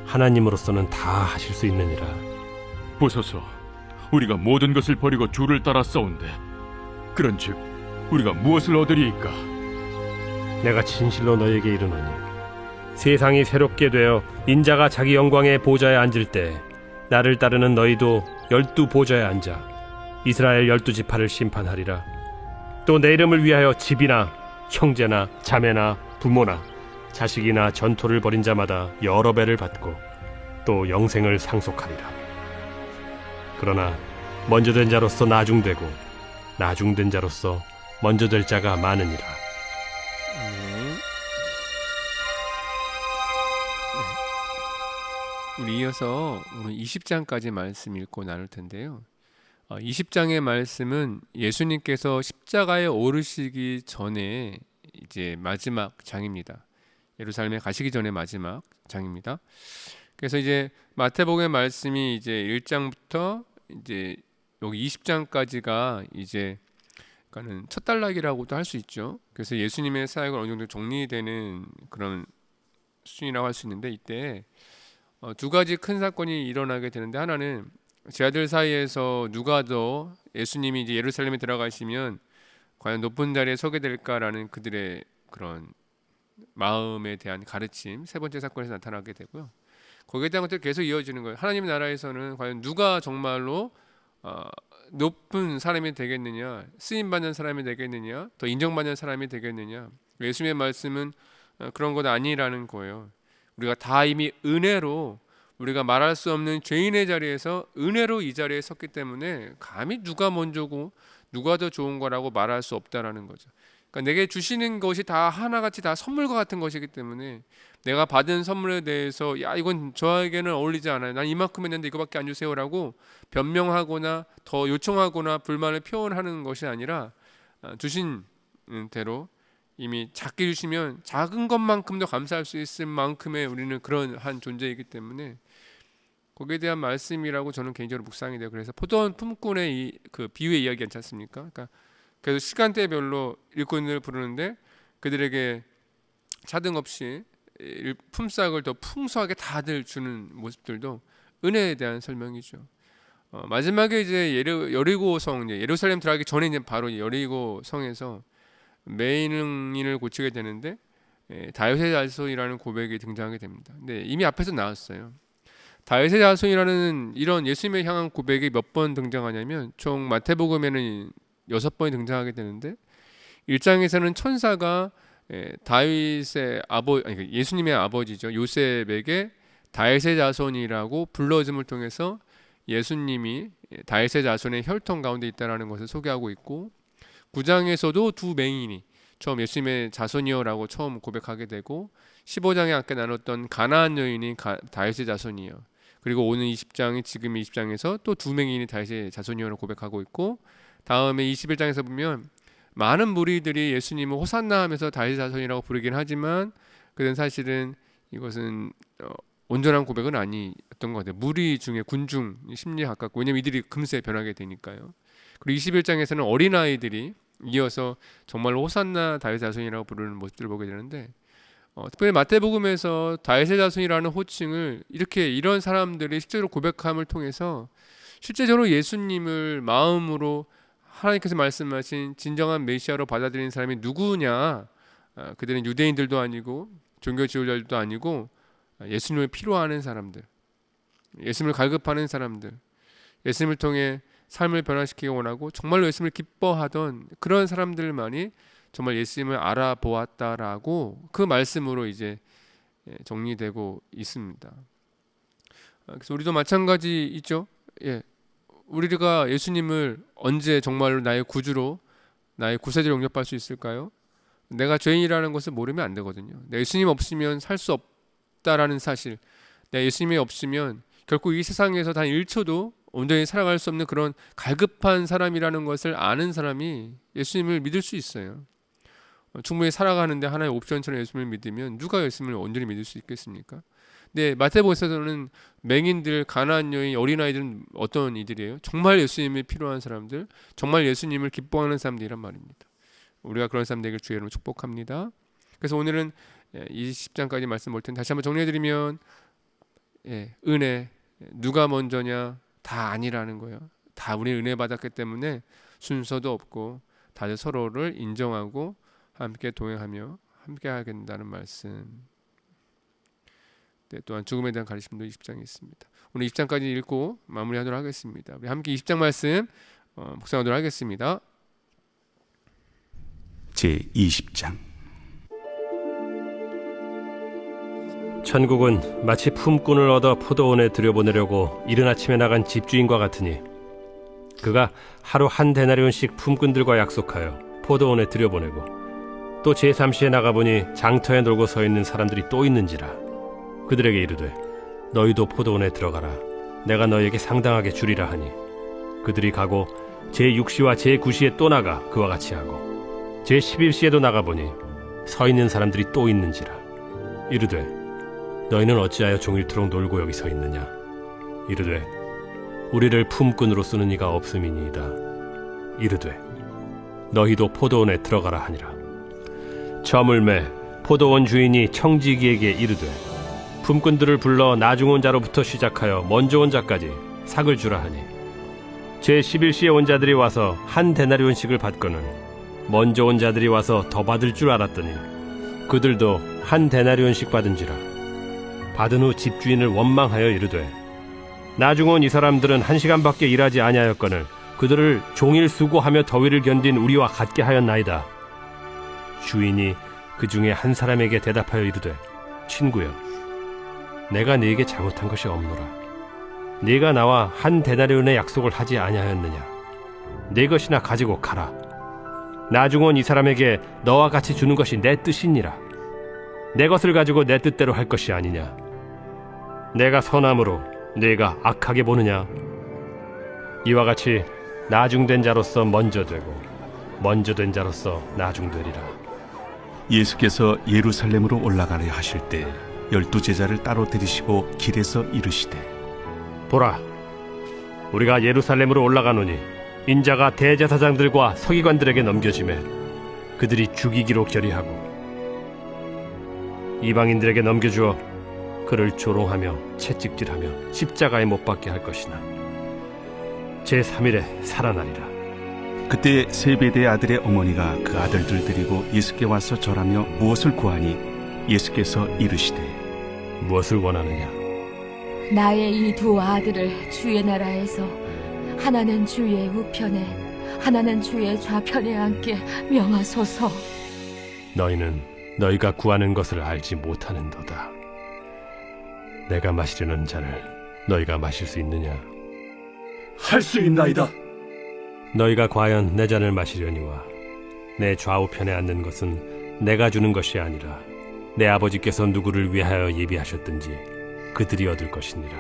하나님으로서는 다 하실 수 있느니라. 보소서, 우리가 모든 것을 버리고 주를 따라 싸운데 그런즉 우리가 무엇을 얻으리이까? 내가 진실로 너희에게 이르노니 세상이 새롭게 되어 인자가 자기 영광의 보좌에 앉을 때 나를 따르는 너희도 12 보좌에 앉아 이스라엘 12지파를 심판하리라. 또 내 이름을 위하여 집이나 형제나 자매나 부모나 자식이나 전토를 벌인 자마다 여러 배를 받고 또 영생을 상속하리라. 그러나 먼저 된 자로서 나중되고 나중된 자로서 먼저 될 자가 많으니라. 우리 이어서 오늘 20장까지 말씀 읽고 나눌 텐데요. 20장의 말씀은 예수님께서 십자가에 오르시기 전에 이제 마지막 장입니다. 예루살렘에 가시기 전에 마지막 장입니다. 그래서 이제 마태복음의 말씀이 이제 1장부터 이제 여기 20장까지가 이제 그러니까는 첫 단락이라고도 할 수 있죠. 그래서 예수님의 사역을 어느 정도 정리되는 그런 수준이라고 할 수 있는데 이때 두 가지 큰 사건이 일어나게 되는데 하나는 제자들 사이에서 누가 더 예수님이 이제 예루살렘에 들어가시면 과연 높은 자리에 서게 될까라는 그들의 그런 마음에 대한 가르침 세 번째 사건에서 나타나게 되고요. 거기에 대한 것들이 계속 이어지는 거예요. 하나님 나라에서는 과연 누가 정말로 높은 사람이 되겠느냐, 쓰임받는 사람이 되겠느냐, 더 인정받는 사람이 되겠느냐. 예수님의 말씀은 그런 것 아니라는 거예요. 우리가 다 이미 은혜로 우리가 말할 수 없는 죄인의 자리에서 은혜로 이 자리에 섰기 때문에 감히 누가 먼저고 누가 더 좋은 거라고 말할 수 없다라는 거죠. 그러니까 내게 주시는 것이 다 하나같이 다 선물과 같은 것이기 때문에 내가 받은 선물에 대해서 야 이건 저에게는 어울리지 않아요. 난 이만큼 했는데 이거밖에 안 주세요라고 변명하거나 더 요청하거나 불만을 표현하는 것이 아니라 주신 대로 이미 작게 주시면 작은 것만큼도 감사할 수 있을 만큼의 우리는 그런 한 존재이기 때문에 거기에 대한 말씀이라고 저는 개인적으로 묵상이 돼요. 그래서 포도원 품꾼의 그 비유의 이야기 괜찮지 않습니까? 그러니까 그래서 시간대별로 일꾼을 부르는데 그들에게 차등 없이 품삯을 더 풍성하게 다들 주는 모습들도 은혜에 대한 설명이죠. 마지막에 이제 여리고성 예루살렘 들어가기 전에 이제 바로 여리고 성에서 매인을 고치게 되는데 다윗의 자손이라는 고백이 등장하게 됩니다. 근데 이미 앞에서 나왔어요. 다윗의 자손이라는 이런 예수님을 향한 고백이 몇 번 등장하냐면 총 마태복음에는 6번이 등장하게 되는데 1장에서는 천사가 다윗의 예수님의 아버지죠. 요셉에게 다윗의 자손이라고 불러줌을 통해서 예수님이 다윗의 자손의 혈통 가운데 있다는 것을 소개하고 있고 9장에서도 두 맹인이 처음 예수님의 자손이여라고 처음 고백하게 되고 15장에 아까 나눴던 가나안 여인이 다윗의 자손이요. 그리고 오는 20장이 지금 20장에서 또 두 맹인이 다윗의 자손이여라고 고백하고 있고 다음에 21장에서 보면 많은 무리들이 예수님을 호산나 하면서 다윗의 자손이라고 부르긴 하지만 그는 사실은 이것은 온전한 고백은 아니었던 것 같아요. 무리 중에 군중 심리에 가깝고 왜냐면 이들이 금세 변하게 되니까요. 그리고 21장에서는 어린아이들이 이어서 정말로 호산나 다윗의 자손이라고 부르는 모습들을 보게 되는데 특별히 마태복음에서 다윗의 자손이라는 호칭을 이런 사람들이 실제로 고백함을 통해서 실제적으로 예수님을 마음으로 하나님께서 말씀하신 진정한 메시아로 받아들이는 사람이 누구냐? 그들은 유대인들도 아니고 종교 지도자들도 아니고 예수님을 필요하는 사람들, 예수님을 갈급하는 사람들, 예수님을 통해 삶을 변화시키기 원하고 정말로 예수님을 기뻐하던 그런 사람들만이 정말 예수님을 알아보았다라고 그 말씀으로 이제 정리되고 있습니다. 그래서 우리도 마찬가지 있죠. 우리가 예수님을 언제 정말로 나의 구주로, 나의 구세주로 영접할 수 있을까요? 내가 죄인이라는 것을 모르면 안 되거든요. 내가 예수님 없으면 살 수 없다라는 사실, 내가 예수님이 없으면 결국 이 세상에서 단 1초도 온전히 살아갈 수 없는 그런 갈급한 사람이라는 것을 아는 사람이 예수님을 믿을 수 있어요. 충분히 살아가는데 하나의 옵션처럼 예수님을 믿으면 누가 예수님을 온전히 믿을 수 있겠습니까? 네, 마태복음에서는 맹인들, 가난한 여인, 어린아이들은 어떤 이들이에요? 정말 예수님이 필요한 사람들, 정말 예수님을 기뻐하는 사람들이란 말입니다. 우리가 그런 사람 되길 주의 이름으로 축복합니다. 그래서 오늘은 20장까지 말씀 볼 텐데 다시 한번 정리해드리면 은혜, 누가 먼저냐? 다 아니라는 거예요. 다 우리 은혜 받았기 때문에 순서도 없고 다들 서로를 인정하고 함께 동행하며 함께 하게 된다는 말씀. 또한 죽음에 대한 가르침도 20장에 있습니다. 오늘 20장까지 읽고 마무리하도록 하겠습니다. 우리 함께 20장 말씀 묵상하도록 하겠습니다. 제20장. 천국은 마치 품꾼을 얻어 포도원에 들여보내려고 이른 아침에 나간 집주인과 같으니 그가 하루 한 데나리온씩 품꾼들과 약속하여 포도원에 들여보내고 또 제3시에 나가보니 장터에 놀고 서 있는 사람들이 또 있는지라 그들에게 이르되 너희도 포도원에 들어가라 내가 너희에게 상당하게 주리라 하니 그들이 가고 제6시와 제9시에 또 나가 그와 같이 하고 제11시에도 나가보니 서 있는 사람들이 또 있는지라 이르되 너희는 어찌하여 종일토록 놀고 여기 서 있느냐 이르되 우리를 품꾼으로 쓰는 이가 없음이니이다 이르되 너희도 포도원에 들어가라 하니라 저물매 포도원 주인이 청지기에게 이르되 품꾼들을 불러 나중 온 자로부터 시작하여 먼저 온 자까지 삭을 주라 하니 제11시에 온 자들이 와서 한 데나리온씩을 받거늘 먼저 온 자들이 와서 더 받을 줄 알았더니 그들도 한 데나리온씩 받은지라 받은 후 집주인을 원망하여 이르되 나중 온 이 사람들은 1시간밖에 일하지 아니하였거늘 그들을 종일 수고하며 더위를 견딘 우리와 같게 하였나이다. 주인이 그 중에 한 사람에게 대답하여 이르되 친구여 내가 네게 잘못한 것이 없노라. 네가 나와 한 데나리온의 약속을 하지 아니하였느냐. 네 것이나 가지고 가라. 나중 온 이 사람에게 너와 같이 주는 것이 내 뜻이니라. 내 것을 가지고 내 뜻대로 할 것이 아니냐. 내가 선함으로 네가 악하게 보느냐. 이와 같이 나중된 자로서 먼저 되고 먼저 된 자로서 나중되리라. 예수께서 예루살렘으로 올라가려 하실 때 12제자를 따로 들이시고 길에서 이르시되 보라 우리가 예루살렘으로 올라가노니 인자가 대제사장들과 서기관들에게 넘겨지매 그들이 죽이기로 결의하고 이방인들에게 넘겨주어 그를 조롱하며 채찍질하며 십자가에 못 박게 할 것이나 제3일에 살아나리라. 그때 세베대의 아들의 어머니가 그 아들들 데리고 예수께 와서 절하며 무엇을 구하니 예수께서 이르시되 무엇을 원하느냐. 나의 이 두 아들을 주의 나라에서 하나는 주의 우편에 하나는 주의 좌편에 앉게 명하소서. 너희는 너희가 구하는 것을 알지 못하는도다. 내가 마시려는 잔을 너희가 마실 수 있느냐. 할 수 있나이다. 너희가 과연 내 잔을 마시려니와 내 좌우편에 앉는 것은 내가 주는 것이 아니라 내 아버지께서 누구를 위하여 예비하셨든지 그들이 얻을 것이니라.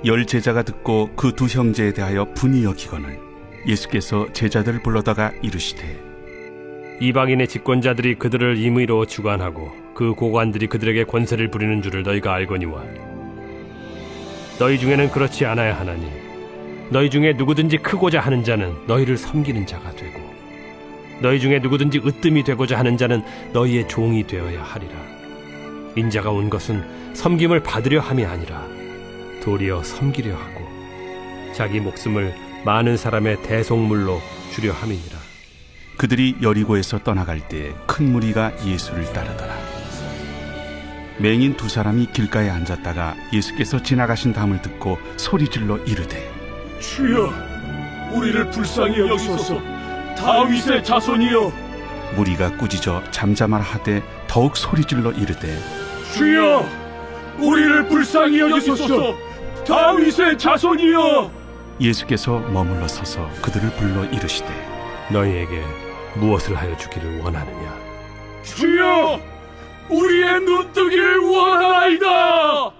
10제자가 듣고 그 두 형제에 대하여 분이 여기거늘 예수께서 제자들을 불러다가 이르시되 이방인의 집권자들이 그들을 임의로 주관하고 그 고관들이 그들에게 권세를 부리는 줄을 너희가 알거니와 너희 중에는 그렇지 않아야 하나니 너희 중에 누구든지 크고자 하는 자는 너희를 섬기는 자가 되고 너희 중에 누구든지 으뜸이 되고자 하는 자는 너희의 종이 되어야 하리라. 인자가 온 것은 섬김을 받으려 함이 아니라 도리어 섬기려 하고 자기 목숨을 많은 사람의 대속물로 주려 함이니라. 그들이 여리고에서 떠나갈 때 큰 무리가 예수를 따르더라. 맹인 두 사람이 길가에 앉았다가 예수께서 지나가신 담을 듣고 소리질러 이르되 주여, 우리를 불쌍히 여기소서. 다윗의 자손이여. 무리가 꾸짖어 잠잠하라 하되 더욱 소리질러 이르되 주여, 우리를 불쌍히 여기소서. 다윗의 자손이여. 예수께서 머물러 서서 그들을 불러 이르시되 너희에게 무엇을 하여 주기를 원하느냐? 주여, 우리의 눈뜨기를 원하나이다.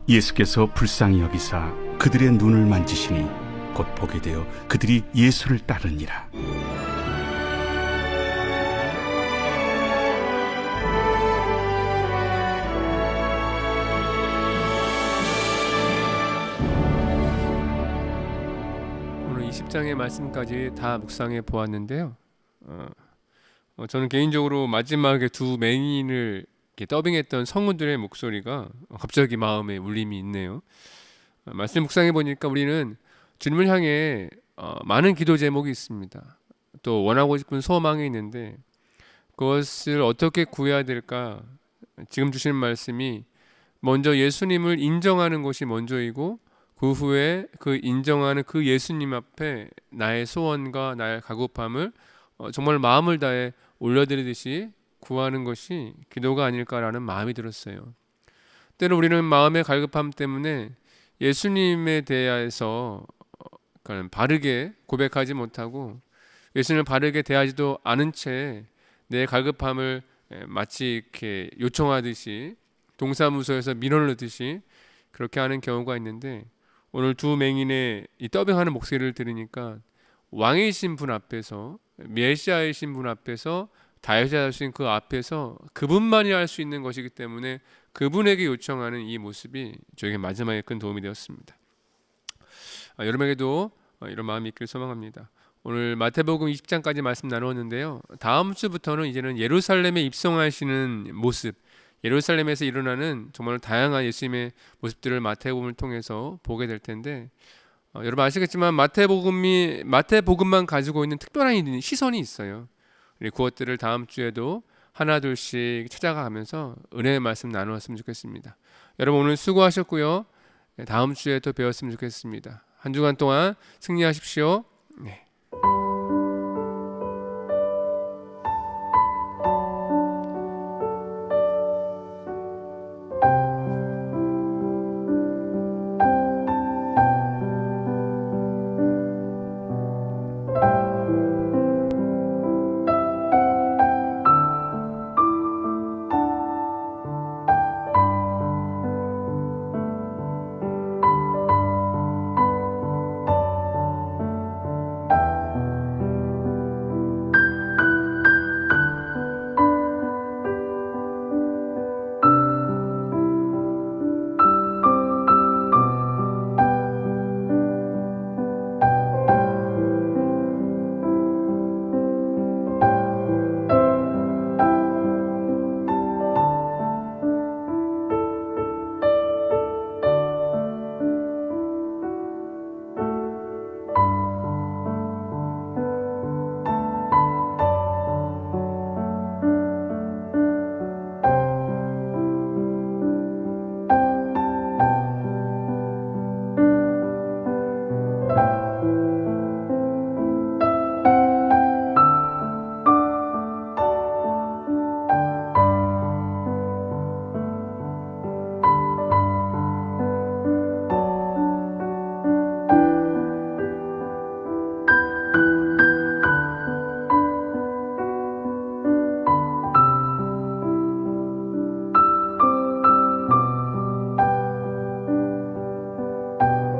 예수께서 불쌍히 여기사 그들의 눈을 만지시니 곧 보게 되어 그들이 예수를 따르니라. 오늘 20장의 말씀까지 다 묵상해 보았는데요. 저는 개인적으로 마지막에 두 맹인을 이렇게 더빙했던 성우들의 목소리가 갑자기 마음에 울림이 있네요. 말씀 묵상해 보니까 우리는 주님을 향해 많은 기도 제목이 있습니다. 또 원하고 싶은 소망이 있는데 그것을 어떻게 구해야 될까? 지금 주시는 말씀이 먼저 예수님을 인정하는 것이 먼저이고 그 후에 그 인정하는 그 예수님 앞에 나의 소원과 나의 가급함을 정말 마음을 다해 올려드리듯이 구하는 것이 기도가 아닐까라는 마음이 들었어요. 때로 우리는 마음의 갈급함 때문에 예수님에 대해서 바르게 고백하지 못하고 예수님을 바르게 대하지도 않은 채 내 갈급함을 마치 이렇게 요청하듯이 동사무소에서 민원을 넣듯이 그렇게 하는 경우가 있는데 오늘 두 맹인의 이 더빙하는 목소리를 들으니까 왕이신 분 앞에서 메시아이신 분 앞에서 다윗의 자손인 그 앞에서 그분만이 할 수 있는 것이기 때문에 그분에게 요청하는 이 모습이 저에게 마지막에 큰 도움이 되었습니다. 여러분에게도 이런 마음이 있기를 소망합니다. 오늘 마태복음 20장까지 말씀 나누었는데요. 다음 주부터는 이제는 예루살렘에 입성하시는 모습, 예루살렘에서 일어나는 정말 다양한 예수님의 모습들을 마태복음을 통해서 보게 될 텐데 여러분 아시겠지만 마태복음만 가지고 있는 특별한 시선이 있어요. 그것들을 다음 주에도 하나 둘씩 찾아가면서 은혜의 말씀 나누었으면 좋겠습니다. 여러분 오늘 수고하셨고요. 다음 주에 또 뵈었으면 좋겠습니다. 한 주간 동안 승리하십시오. 네.